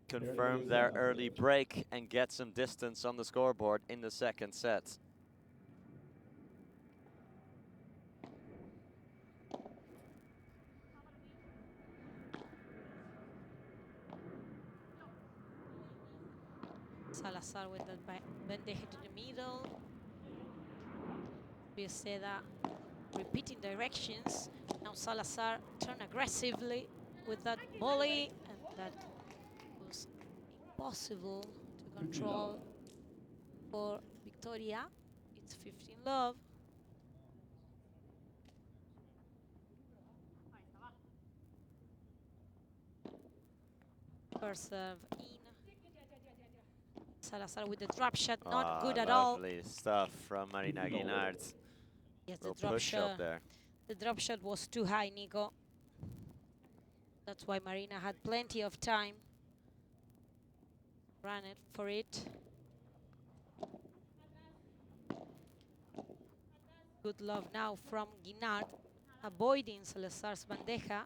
confirm their early break and get some distance on the scoreboard in the second set. Salazar with the bandeja to the middle. Birceda repeating directions. Now Salazar turn aggressively with that volley, and that was impossible to control for Victoria. It's 15-love. First serve in. Salazar with the drop shot, not good at all. Lovely stuff from Marina Guinard. Yes, the Little drop push shot. up there. The drop shot was too high, Nico. That's why Marina had plenty of time. Ran it for it. Good love now from Guinard, avoiding Salazar's bandeja.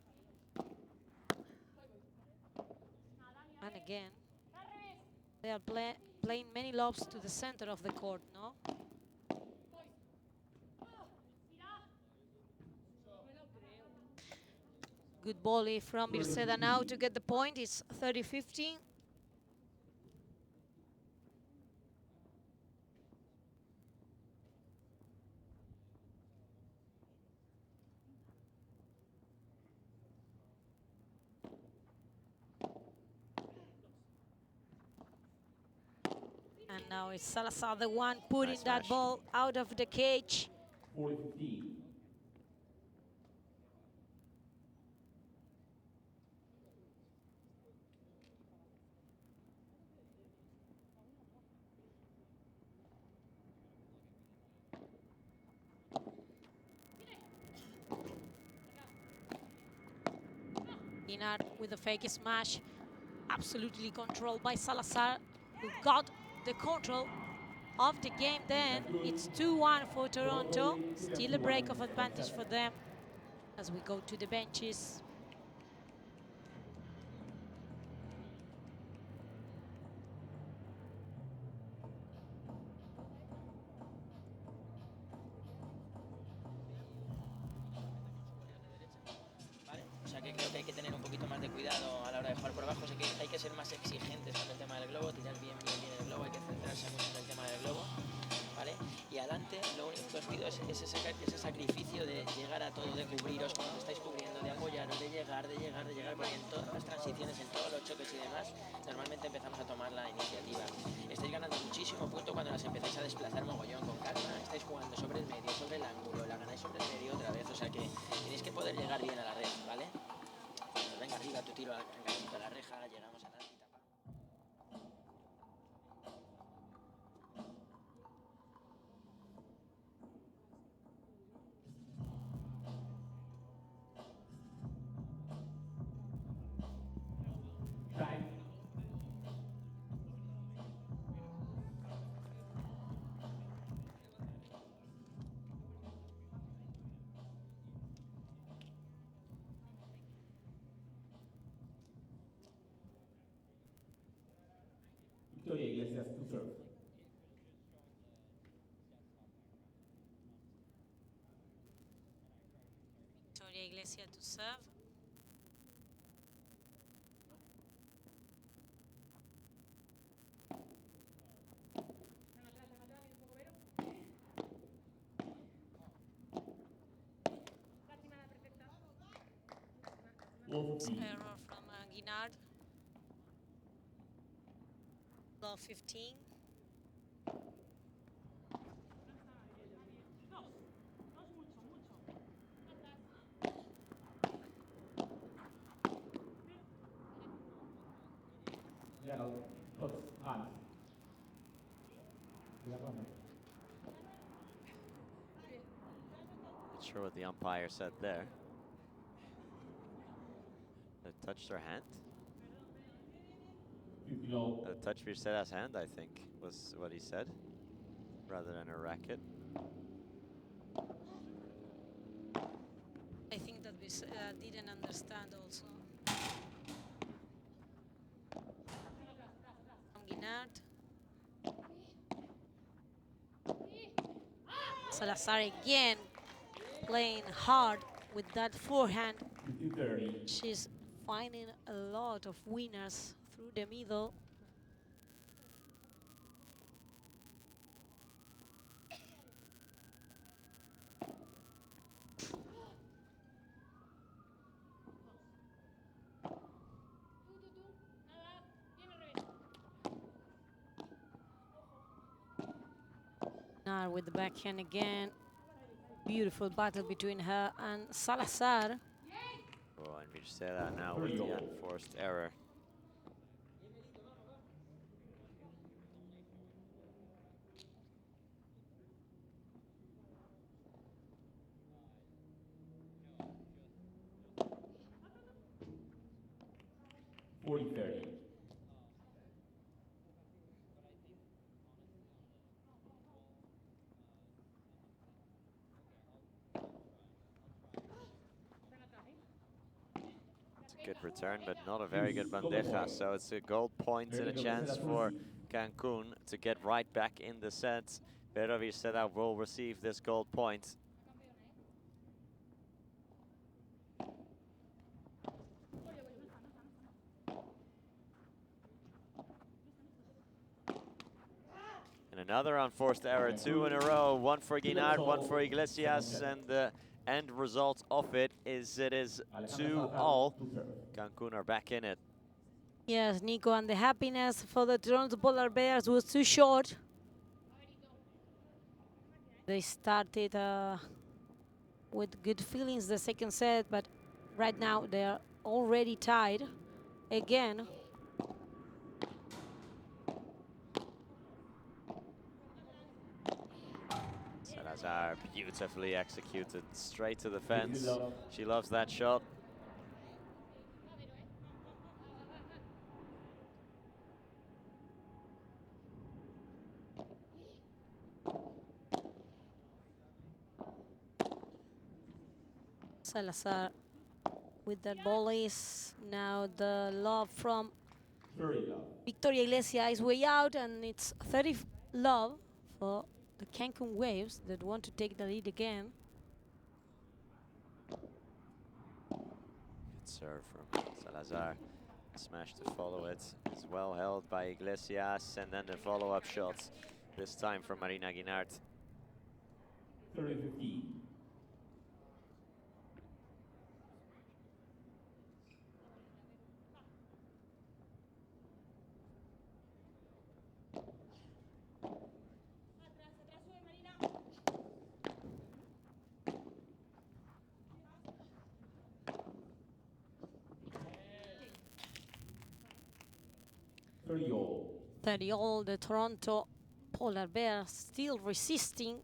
And again, they are playing many lobs to the center of the court, no? Good volley from Birceda now to get the point. It's 30-15. And now it's Salazar, the one putting Nice that smash. ball out of the cage. 40-15. Guinard with a fake smash, absolutely controlled by Salazar, who got the control of the game. Then it's 2-1 for Toronto. Still a break of advantage for them as we go to the benches. que creo que hay que tener un poquito más de cuidado a la hora de jugar por abajo. Sé que hay que ser más exigentes con el tema del globo, tirar bien el globo, hay que centrarse mucho en el tema del globo, ¿vale? Y adelante, lo único que os pido es ese sacrificio de llegar a todo, de cubriros cuando estáis cubriendo, de apoyaros, de llegar, porque en todas las transiciones, en todos los choques y demás, normalmente empezamos a tomar la iniciativa. Estáis ganando muchísimo punto cuando las empezáis a desplazar mogollón con calma, estáis jugando sobre el medio, sobre el ángulo, la ganáis sobre el medio otra vez, o sea que tenéis que poder llegar bien a la red, ¿vale? Cuando venga arriba tu tiro a la reja, llegamos a la y tapamos. Time. Victoria Iglesias to serve. Victoria Iglesias to serve. Wolf B. Error from Guinard. Love 15. Gerald puts hands. Not sure what the umpire said there. It touched her hand. Touch Vircela's hand, I think, was what he said, rather than a racket. I think that we didn't understand also. From Guinard. Salazar again playing hard with that forehand. 30. She's finding a lot of winners through the middle. Now with the backhand again. Beautiful battle between her and Salazar. Oh, and Vircela now with the unforced error. Good return, but not a very good bandeja. So it's a gold point and a chance for Cancun to get right back in the set. Pero Vircela will receive this gold point. And another unforced error, 2 in a row, one for Guinard, one for Iglesias, and the end result of it is 2-all. Cancun are back in it. Yes, Nico, and the happiness for the Toronto Polar Bears was too short. They started with good feelings the second set, but right now they are already tied again. Salazar beautifully executed, straight to the fence. She loves that shot. Salazar with that volleys. Now the love from Victoria Iglesias is way out, and it's 30 love for the Cancun Waves that want to take the lead again. serve from Salazar. Smash to follow it is well held by Iglesias, and then the follow-up shots, this time from Marina Guinart. 30-15. All. 30 all, the Toronto Polar Bears still resisting.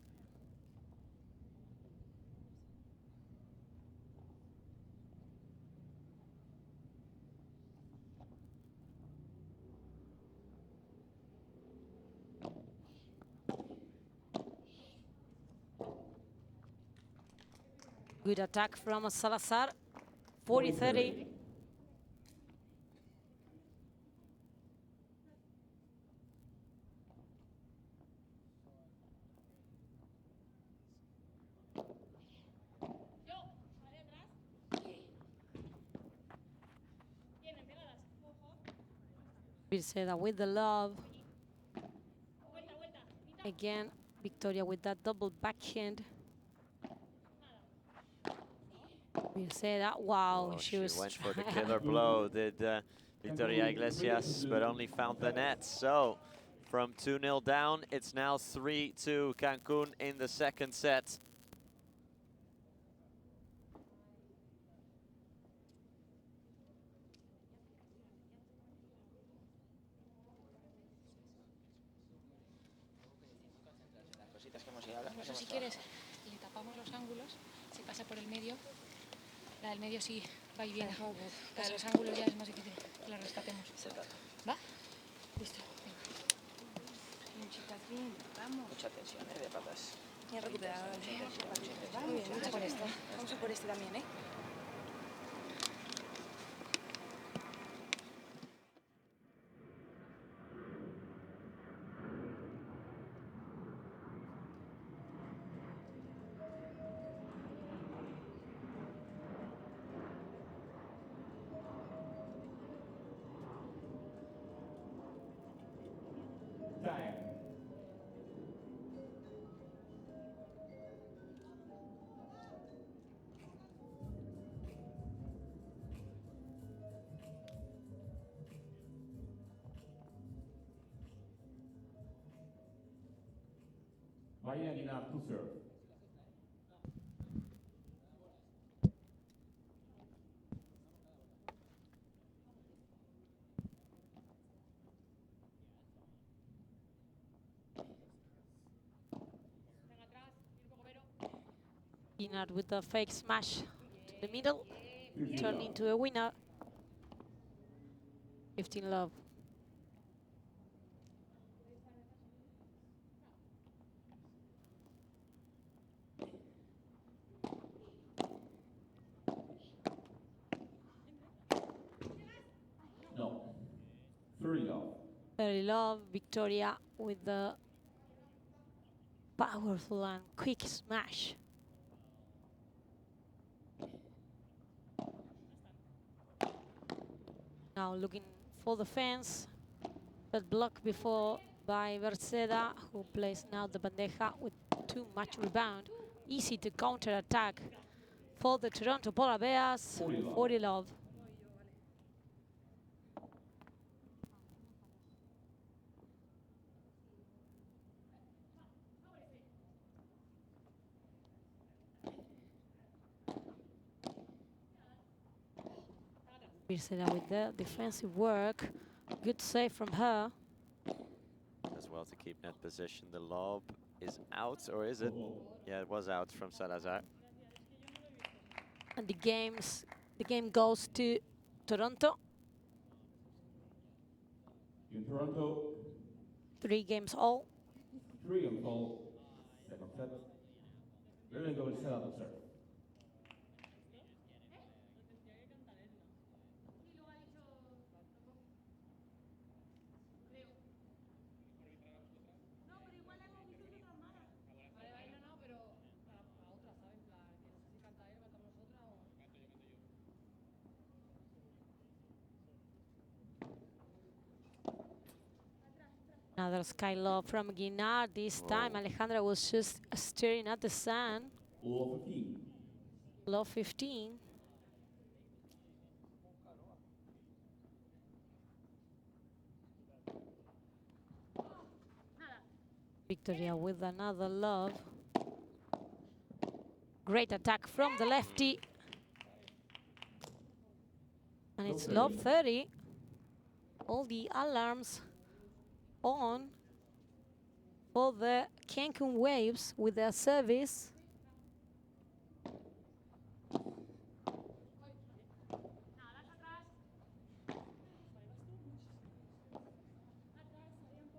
Good attack from Salazar. 40-30. Virceda with the love. Again, Victoria with that double backhand. Virceda, wow, Oh, she was went for the killer blow, did Victoria Iglesias, but only found the net. So from 2-0 down, it's now 3-2 Cancun in the second set. Eso si quieres, le tapamos los ángulos, si pasa por el medio. La del medio sí va y viene. La de los ángulos ya es más difícil que la rescatemos. ¿Va? Listo. Chicas, bien, vamos. Mucha tensión, de patas. Ya he recuperado. Muy bien, vamos a por este. Vamos a por este también, ¿eh? Time. Marina Guinart to serve. Guinart with the fake smash to the middle, turn into a winner. 15 love. No. 30 love. 30 love, Victoria with the powerful and quick smash. Now looking for the fence, but blocked before by Virceda, who plays now the bandeja with too much rebound. Easy to counter attack for the Toronto Polar Bears. 40 love. Virceda with the defensive work. Good save from her. As well to keep net position. The lob is out, or is it? Yeah, it was out from Salazar. And the game goes to Toronto. In Toronto, 3 games all. 3 on all. Second set. Lorenzo Virceda to serve. Another sky lob from Guinard. This time Alejandra was just staring at the sun. Low 15. Low 15. Victoria with another love. Great attack from the lefty. And it's lob 30. All the alarms on for the Cancun Waves with their service.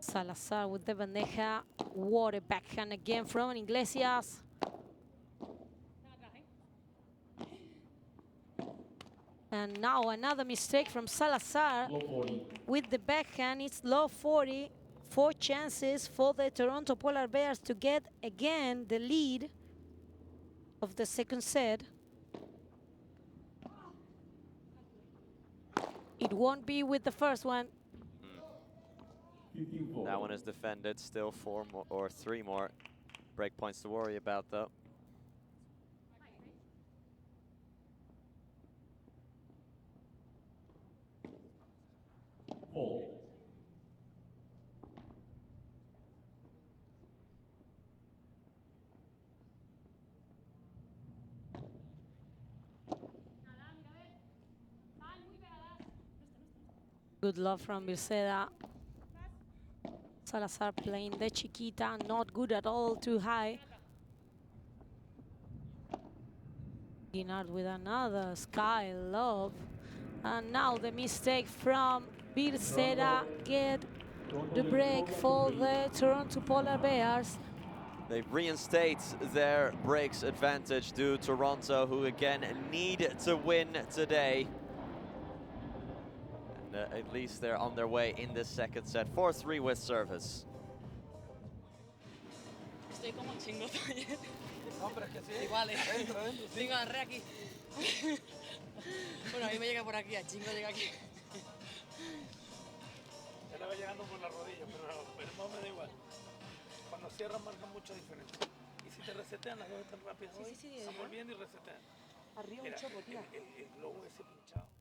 Salazar with the bandeja. What a backhand again from Iglesias. And now another mistake from Salazar Low 40. with the backhand. It's low 40. 4 chances for the Toronto Polar Bears to get again the lead of the second set. It won't be with the first one. 15-4. That one is defended. Still 4 more or 3 more break points to worry about, though. Fold. Good love from Birceda. Salazar playing the chiquita, not good at all, too high. Guinard with another sky love. And now the mistake from Birceda get the break for the Toronto Polar Bears. They reinstate their breaks advantage to Toronto, who again need to win today. And at least they're on their way in this second set. 4-3 with service. Estoy como chingo ayer. No, pero es que sí. Igual, ¿eh? Adentro, adentro, sí. Tengo agarré aquí. Bueno, a mí me llega por aquí, a chingo llega aquí. Ya le va llegando por la rodilla, pero no me da igual. Cuando cierran marca mucha diferencia. Y si te resetean las dos tan rápidas, Sí, sí, sí, están ajá. volviendo y resetean. Arriba un Mira, chopo, tía. el globo ese pinchado.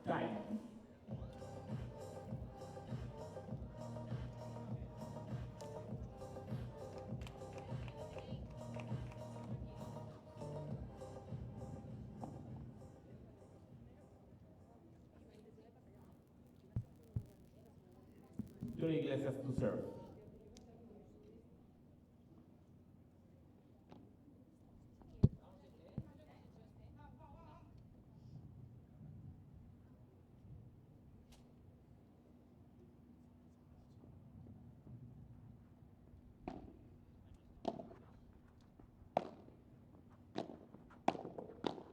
Time. Johnny Iglesias to serve.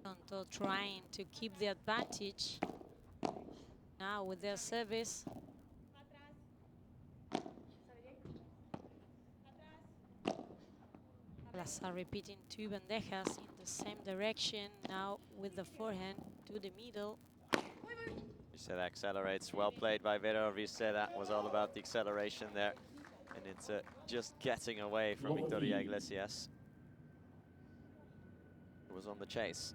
Toronto trying to keep the advantage. Now with their service. Salazar repeating 2 bandejas in the same direction. Now with the forehand to the middle. Birceda accelerates. Well played by Vero Birceda. Was all about the acceleration there. And it's just getting away from Victoria Iglesias, who was on the chase.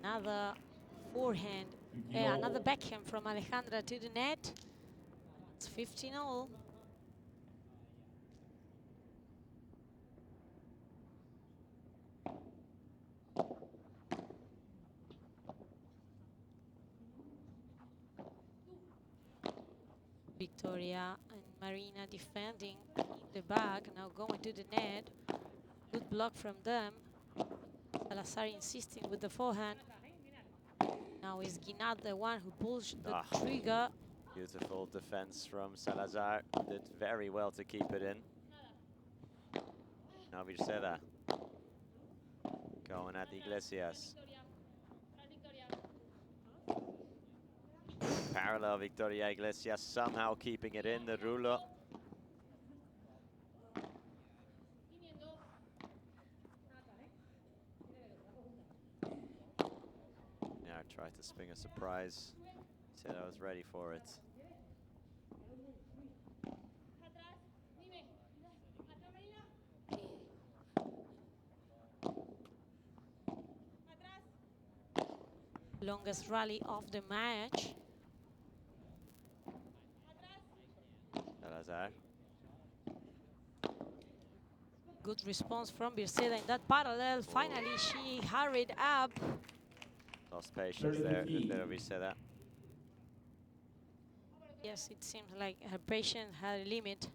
Another forehand, another backhand from Alejandra to the net. It's 15-all. Victoria and Marina defending in the back, now going to the net. Good block from them. Salazar insisting with the forehand. Now is Guinat the one who pulls the trigger. Beautiful defense from Salazar. Did very well to keep it in. Now Virceda going at Iglesias. Parallel Victoria Iglesias somehow keeping it in the rulo. Yeah, I tried to spring a surprise. Said I was ready for it. Longest rally of the match. Salazar. Good response from Virceda in that parallel. Finally, she hurried up. Lost patience there, little Virceda. Yes, it seems like her patience had a limit.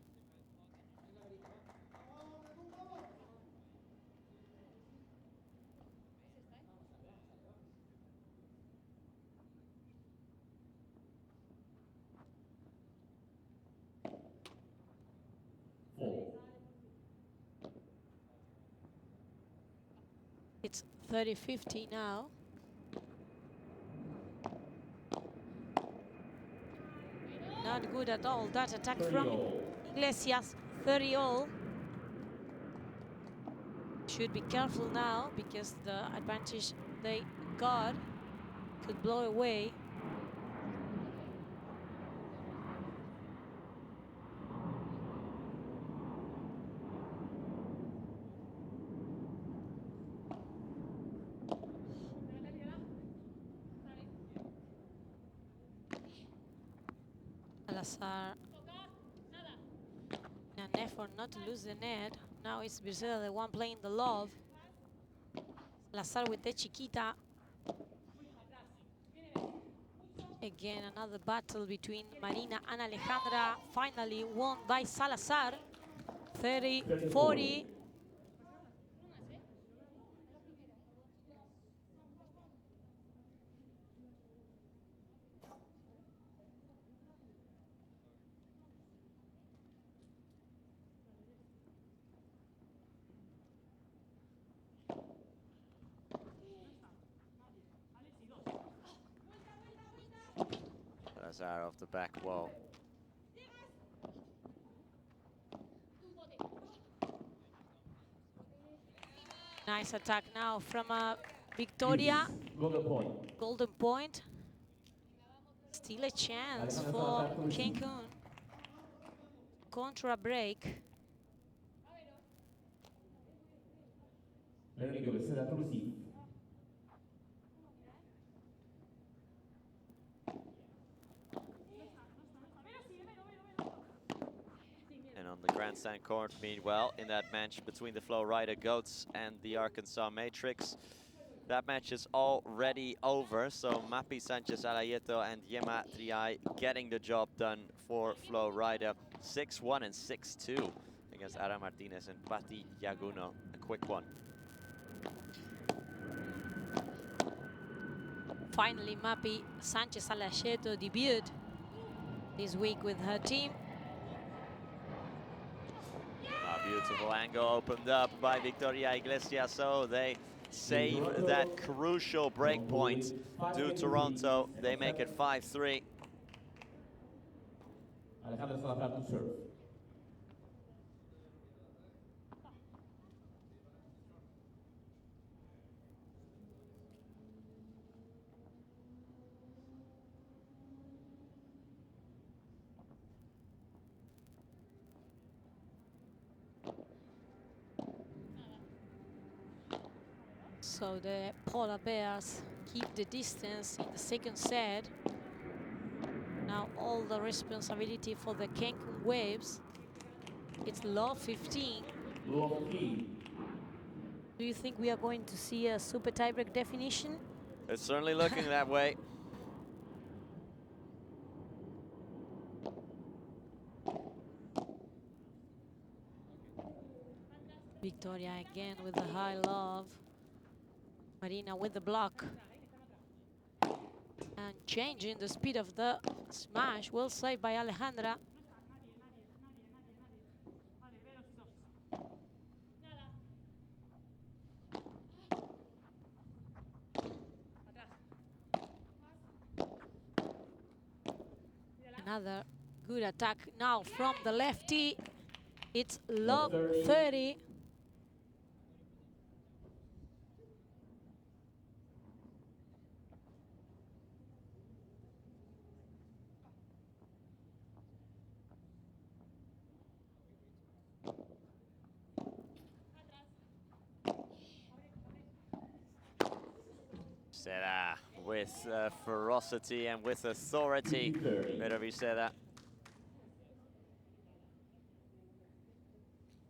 It's 30-50 now. Not good at all. That attack from Iglesias, 30-all. Should be careful now because the advantage they got could blow away. Salazar, in an effort not to lose the net. Now it's Virceda the one playing the love. Salazar with the chiquita. Again, another battle between Marina and Alejandra. Finally won by Salazar. 30-40. Salazar off the back wall. Nice attack now from Victoria. Golden point. Still a chance for Cancun. Contra break. And on the grandstand court, meanwhile, in that match between the Flow Rider Goats and the Arkansas Matrix, that match is already over. So Mapi Sanchez Alayeto and Yema Triay getting the job done for Flow Rider. 6-1 and 6-2 against Ara Martinez and Pati Yaguno. A quick one. Finally, Mapi Sanchez Alayeto debuted this week with her team. A beautiful angle opened up by Victoria Iglesias, so they save that crucial break point. Do Toronto, they make it 5-3. Alejandra Salazar to serve. So the Polar Bears keep the distance in the second set. Now all the responsibility for the Cancun Waves. It's low 15. Low 15. Do you think we are going to see a super tiebreak definition? It's certainly looking that way. Victoria again with the high love. Marina with the block. And changing the speed of the smash. Well saved by Alejandra. Another good attack now from the lefty. It's lob 30. Será with ferocity and with authority. Better be Será.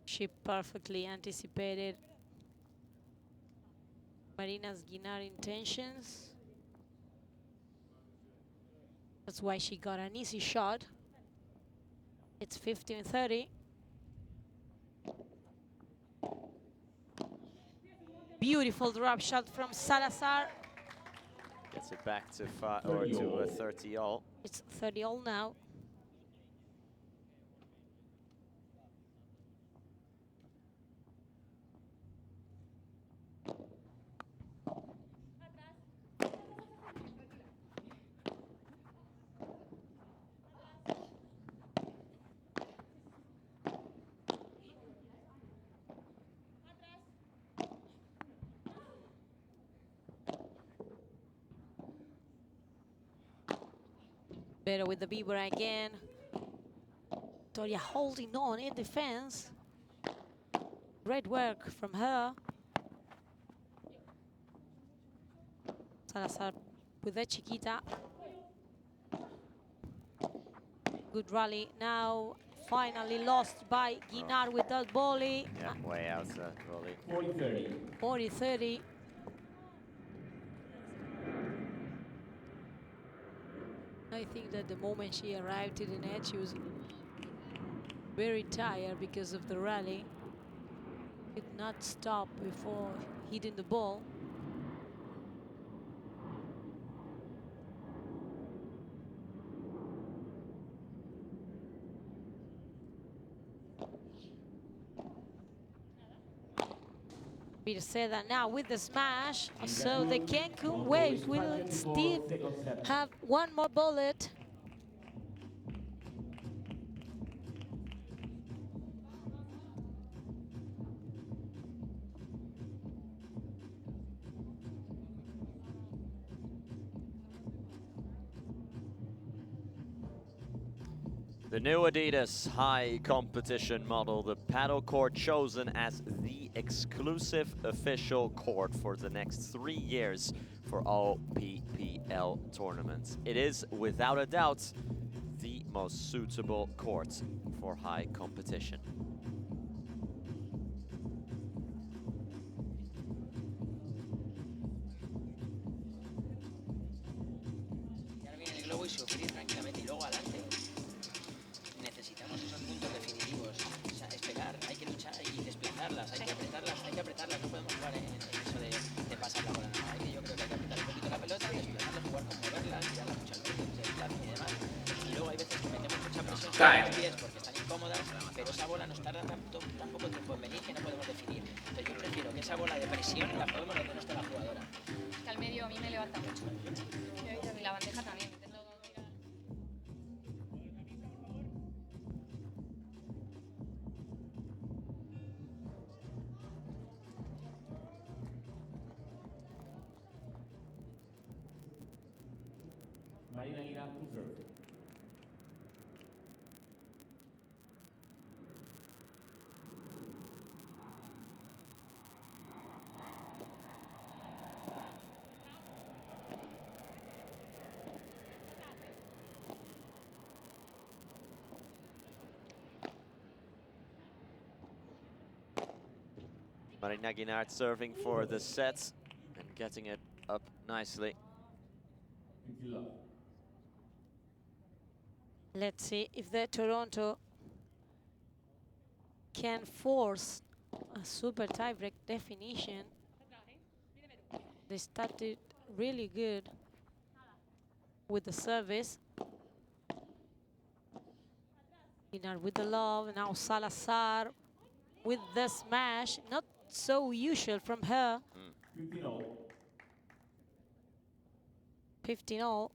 She perfectly anticipated Marina's Guinar intentions. That's why she got an easy shot. It's 15-30. Beautiful drop shot from Salazar. Gets it back to 30 all. It's 30 all now. Better with the Beaver again. Toria holding on in defense. Great work from her. Salazar with the Chiquita. Good rally now. Finally lost by Guinar with that volley. Yeah, way out that volley. 40-30. 40-30. I think that the moment she arrived to the net, she was very tired because of the rally. Could not stop before hitting the ball. Pirceda now with the smash. So the Cancun Waves will still have one more bullet. The new Adidas high competition model, the paddle court chosen as the exclusive official court for the next 3 years for all PPL tournaments. It is, without a doubt, the most suitable court for high competition. Ahora viene el globo y sufrir tranquilamente y luego adelante. Necesitamos esos puntos definitivos. O sea, es pegar, hay que luchar y desplazarlas, hay que apretarlas, no podemos jugar en eso de pasar la bola. No, yo creo que hay que apretar un poquito la pelota, desplazarlas, jugar con moverlas, tirarlas mucho al medio, que se desplacen y demás. Y luego hay veces que metemos mucha presión sobre los pies porque están incómodas, pero esa bola nos tarda tan poco tiempo en venir que no podemos definir. Entonces yo prefiero que esa bola de presión la juguemos donde no esté la jugadora. Que al medio a mí me levanta mucho. Y la bandeja también. Intento tirar. Marina Aguilar to serve. Marina Guinard serving for the set and getting it up nicely. 50 love. Let's see if the Toronto can force a super tiebreak definition. They started really good with the service. Guinard with the love, now Salazar with the smash. Not so usual from her. 15-0. 15-0.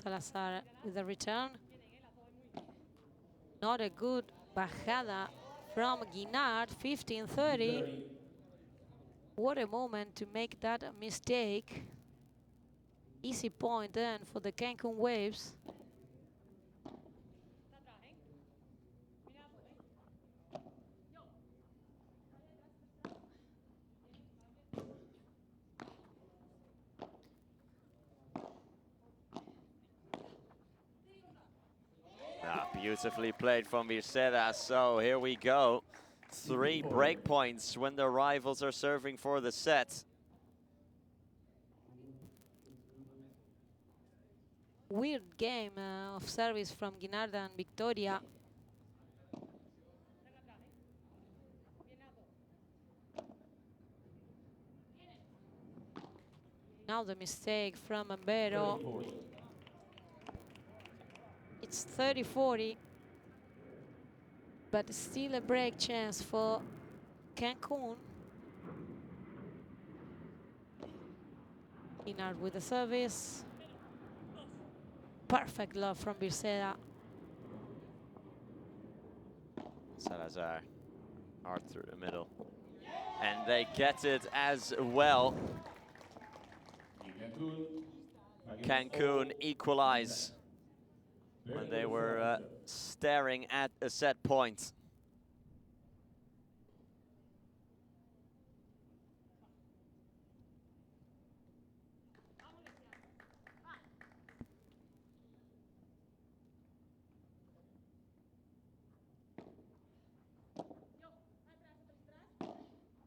Salazar with the return. Not a good bajada from Guinard, 15-30. What a moment to make that a mistake. Easy point then for the Cancun Waves. Beautifully played from Vircera. So here we go. 3 break points when the rivals are serving for the set. Weird game of service from Guinard and Victoria. Now the mistake from Ambero. It's 30-40. But still a break chance for Cancun. Guinard with the service. Perfect love from Vircera. Salazar hard through the middle. And they get it as well. Cancun equalize when they were staring at a set point.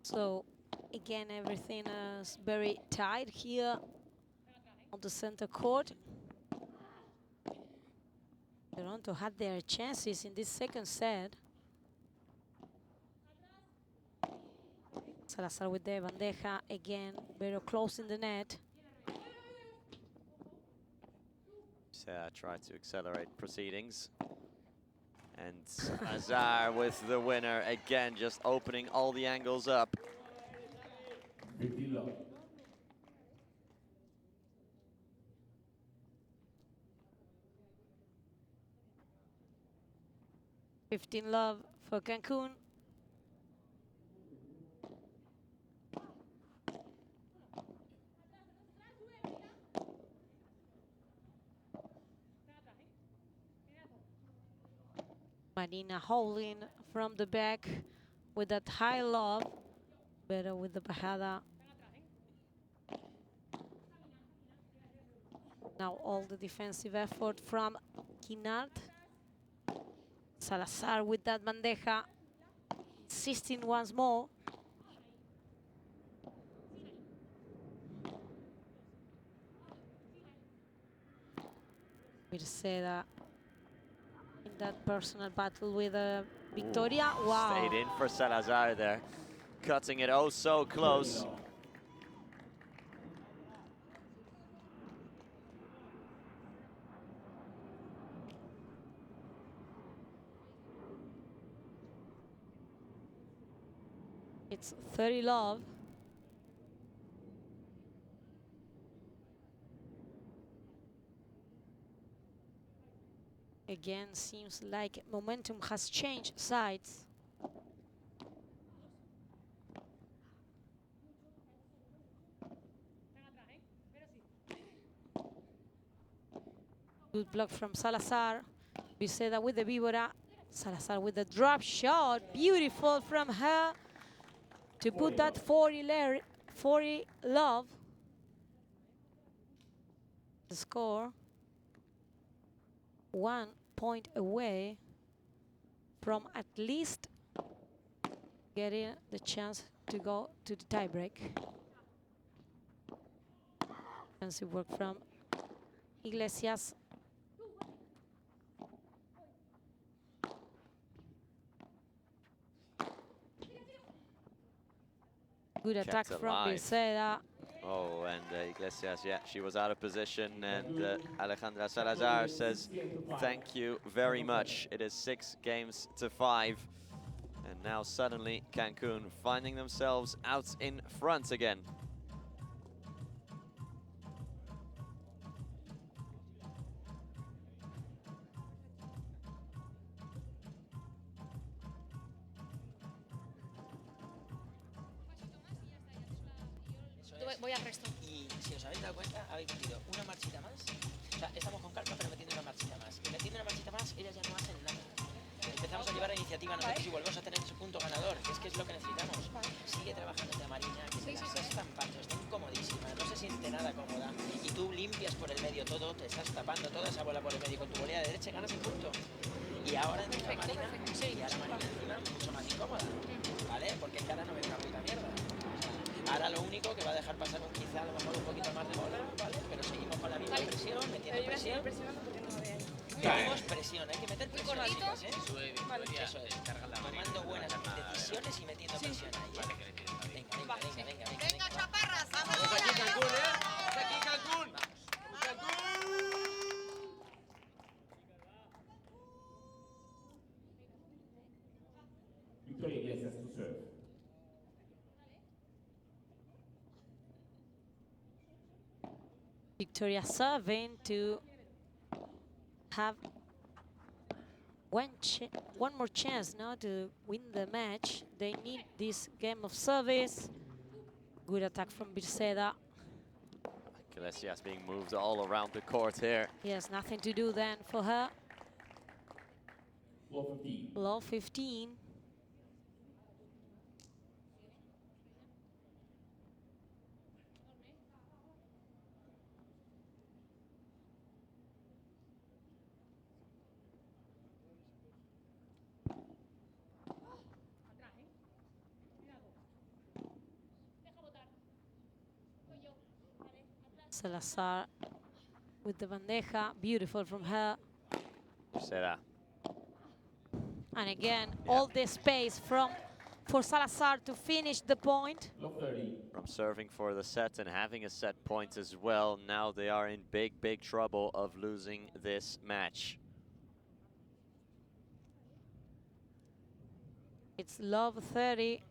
So again, everything is very tight here on the center court. Toronto had their chances in this second set. Salazar with the bandeja again, very close in the net. Tried to accelerate proceedings. And Salazar with the winner again, just opening all the angles up. 15 love. 15 love for Cancun. Marina holding from the back with that high love, better with the bajada. Now all the defensive effort from Guinard. Salazar with that bandeja, insisting once more. Vircera in that personal battle with Victoria. Wow. Stayed in for Salazar there, cutting it oh so close. It's 30 love. Again, seems like momentum has changed sides. Good block from Salazar. Vircera with the víbora. Salazar with the drop shot. Beautiful from her to put that 40 love. The score 1 point away from at least getting the chance to go to the tiebreak. Defensive work from Iglesias. Good attack Kept from alive. Birceda. Oh, and Iglesias, yeah, she was out of position, and Alejandra Salazar says, thank you very much. It is 6 games to 5. And now suddenly Cancun finding themselves out in front again. Voy al resto. Y si os habéis dado cuenta, habéis metido una marchita más. O sea, estamos con calma, pero metiendo una marchita más. Y metiendo una marchita más, ellas ya no hacen nada. Empezamos a llevar la iniciativa nosotros y volvemos a tener ese punto ganador, que es lo que necesitamos. Sigue trabajando de Marina, que se las estás tampando, está incomodísima, no se siente nada cómoda. Y tú limpias por el medio todo, te estás tapando toda esa bola por el medio con tu volea de derecha y ganas el punto. Y ahora encima Marina, y ahora Marina encima mucho más incómoda, ¿vale? Porque es que ahora no ve una puta mierda. Ahora lo único que va a dejar pasar quizá a lo mejor un poquito más de bola, ¿vale? Pero seguimos con la misma presión, metiendo presión. Tenemos presión, hay que meter presión, chicas, ¿eh? Eso es, tomando buenas decisiones y metiendo presión ahí. Venga, chaparras, ¡Vamos aquí, Cancún, eh! ¡Vamos aquí, Cancún! Victoria Iglesias to serve. Victoria serving to have one more chance now to win the match. They need this game of service. Good attack from Birceda. Iglesias being moved all around the court here. Yes, nothing to do then for her. Low 15. Low 15. Salazar with the bandeja, beautiful from her. Será. And again, all the space for Salazar to finish the point. Low 30. From serving for the set and having a set point as well, now they are in big trouble of losing this match. It's love 30.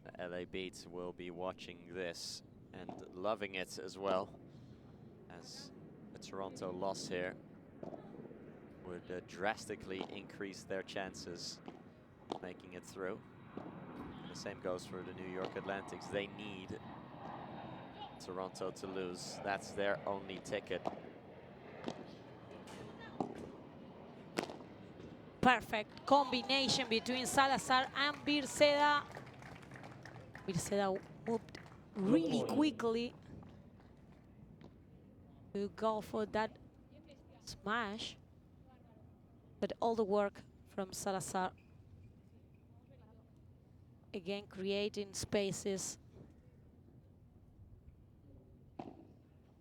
The LA Beats will be watching this and loving it as well, as a Toronto loss here would drastically increase their chances of making it through. And the same goes for the New York Atlantics. They need Toronto to lose. That's their only ticket. Perfect combination between Salazar and Birceda. Birceda moved really quickly to go for that smash, but all the work from Salazar, again creating spaces.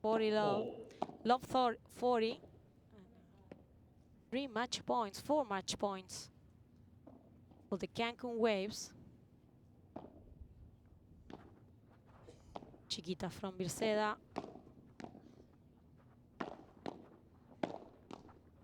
40 love, love 40, 3 match points, 4 match points for the Cancun Waves. Chiquita from Birceda.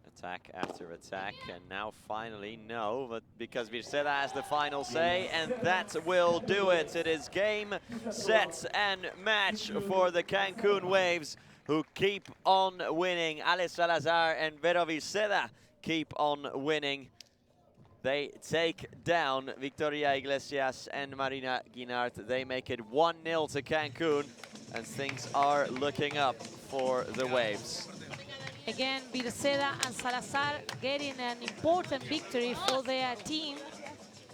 Attack after attack, and now finally no, but because Birceda has the final say, and that will do it. It is game, set, and match for the Cancun Waves, who keep on winning. Ale Salazar and Vero Birceda keep on winning. They take down Victoria Iglesias and Marina Guinart. They make it 1-0 to Cancun, and things are looking up for the Waves. Again, Birceda and Salazar getting an important victory for their team.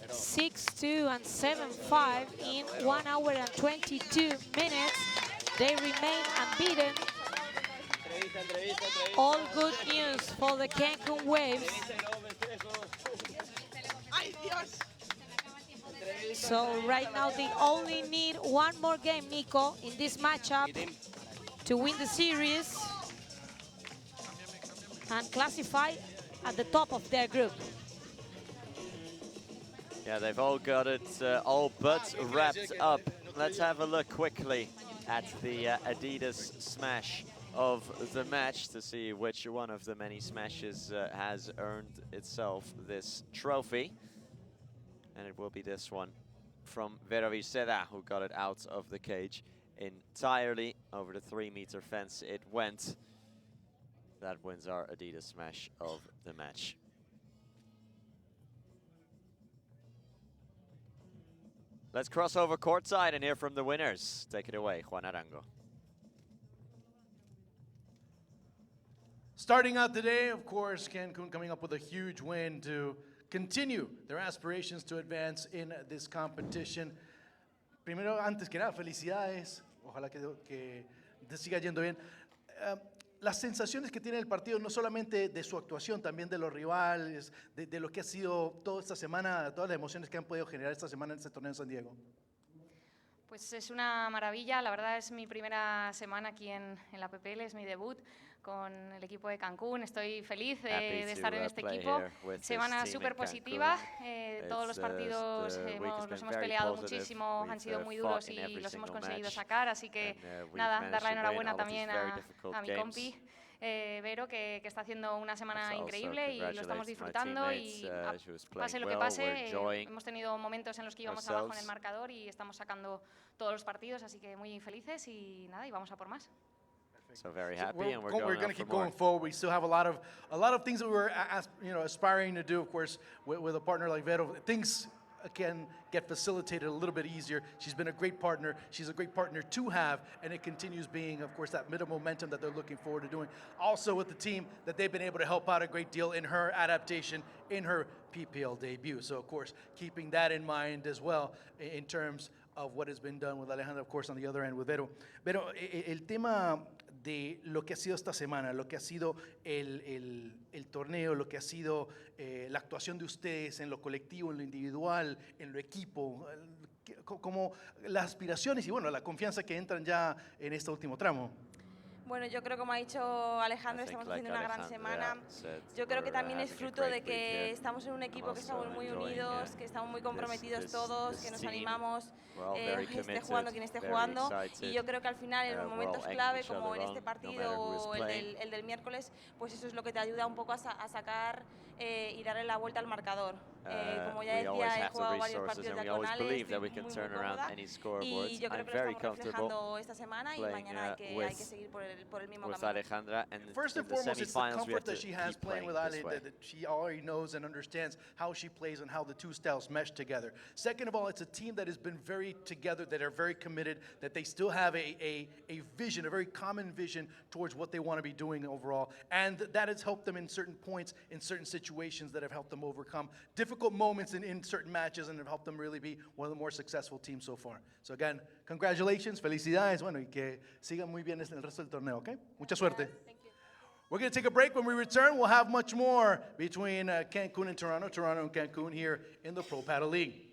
6-2 and 7-5 in 1 hour and 22 minutes. They remain unbeaten. All good news for the Cancun Waves. So right now they only need one more game, Nico, in this matchup to win the series and classify at the top of their group. Yeah, they've all got it all but wrapped up. Let's have a look quickly at the Adidas smash of the match to see which one of the many smashes has earned itself this trophy. And it will be this one from Vera Viceda, who got it out of the cage entirely over the 3-meter fence. It went. That wins our Adidas smash of the match. Let's cross over courtside and hear from the winners. Take it away, Juan Arango. Starting out today, of course, Cancun coming up with a huge win to continue their aspirations to advance in this competition. Primero, antes que nada, felicidades. Ojalá que te siga yendo bien. Las sensaciones que tiene el partido, no solamente de su actuación, también de los rivales, de lo que ha sido toda esta semana, todas las emociones que han podido generar esta semana en este torneo en San Diego. Pues es una maravilla, la verdad es mi primera semana aquí en la PPL, es mi debut con el equipo de Cancún. Estoy feliz de estar en este equipo. Semana súper positiva, todos los partidos los hemos peleado muchísimo, han sido muy duros y los hemos conseguido sacar, así que nada, dar la enhorabuena también a mi compi. Vero, que está haciendo una semana increíble y lo estamos disfrutando y pase lo que pase, hemos tenido momentos en los que íbamos abajo en el marcador y estamos sacando todos los partidos, así que muy felices y nada, y vamos a por más. So very happy, and we're going to keep going forward. We still have a lot of things that we're aspiring to do, of course, with a partner like Vero. Things can get facilitated a little bit easier. She's been a great partner. She's a great partner to have, and it continues being, of course, that middle momentum that they're looking forward to doing. Also with the team, that they've been able to help out a great deal in her adaptation, in her PPL debut. So, of course, keeping that in mind as well in terms of what has been done with Alejandra, of course, on the other end with Vero. Pero el tema de lo que ha sido esta semana, lo que ha sido el torneo, lo que ha sido la actuación de ustedes en lo colectivo, en lo individual, en lo equipo, como las aspiraciones y bueno, la confianza que entran ya en este último tramo. Bueno, yo creo, como ha dicho Alejandro, estamos haciendo una gran semana. Yo creo que también es fruto de que estamos en un equipo que estamos muy unidos, que estamos muy comprometidos todos, que nos animamos, esté jugando quien esté jugando. Y yo creo que al final, en los momentos clave, como en este partido o el del miércoles, pues eso es lo que te ayuda un poco a sacar y darle la vuelta al marcador. Como ya decía, he jugado varios partidos diagonales, estoy muy cómoda y yo creo que lo estamos reflejando esta semana y mañana hay que seguir por el mismo camino. Alejandra, and first and foremost, it's the comfort that she has playing with Ale, that she already knows and understands how she plays and how the two styles mesh together. Second of all, it's a team that has been very together, that are very committed, that they still have a vision, a very common vision towards what they want to be doing overall, and that has helped them in certain points, in certain situations that have helped them overcome difficult moments in certain matches and have helped them really be one of the more successful teams so far. So again, congratulations, felicidades, bueno, y que sigan muy bien en el resto del torneo, ¿ok? Mucha suerte. We're going to take a break. When we return, we'll have much more between Cancun and Toronto and Cancun here in the Pro Paddle League.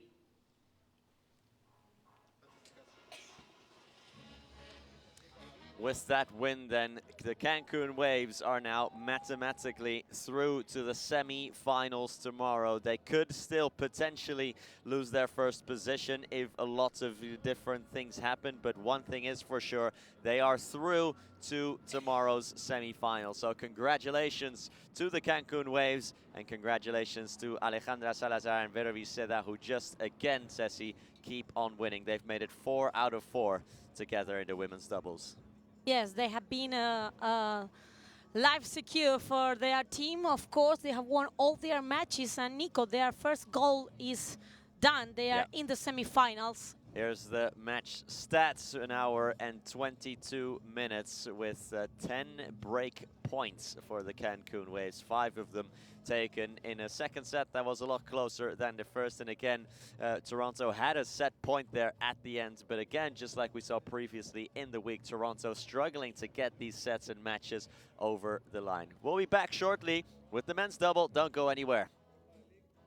With that win, then, the Cancun Waves are now mathematically through to the semi-finals tomorrow. They could still potentially lose their first position if a lot of different things happen, but one thing is for sure, they are through to tomorrow's semi-final. So congratulations to the Cancun Waves, and congratulations to Alejandra Salazar and Vera Viceda, who just again, Ceci, keep on winning. They've made it 4 out of 4 together in the women's doubles. Yes, they have been life secure for their team. Of course, they have won all their matches. And Nico, their first goal is done. They are in the semi-finals. Here's the match stats, 1 hour and 22 minutes with 10 break points for the Cancun Waves, 5 of them taken in a second set that was a lot closer than the first. And again, Toronto had a set point there at the end, but again, just like we saw previously in the week, Toronto struggling to get these sets and matches over the line. We'll be back shortly with the men's double. Don't go anywhere.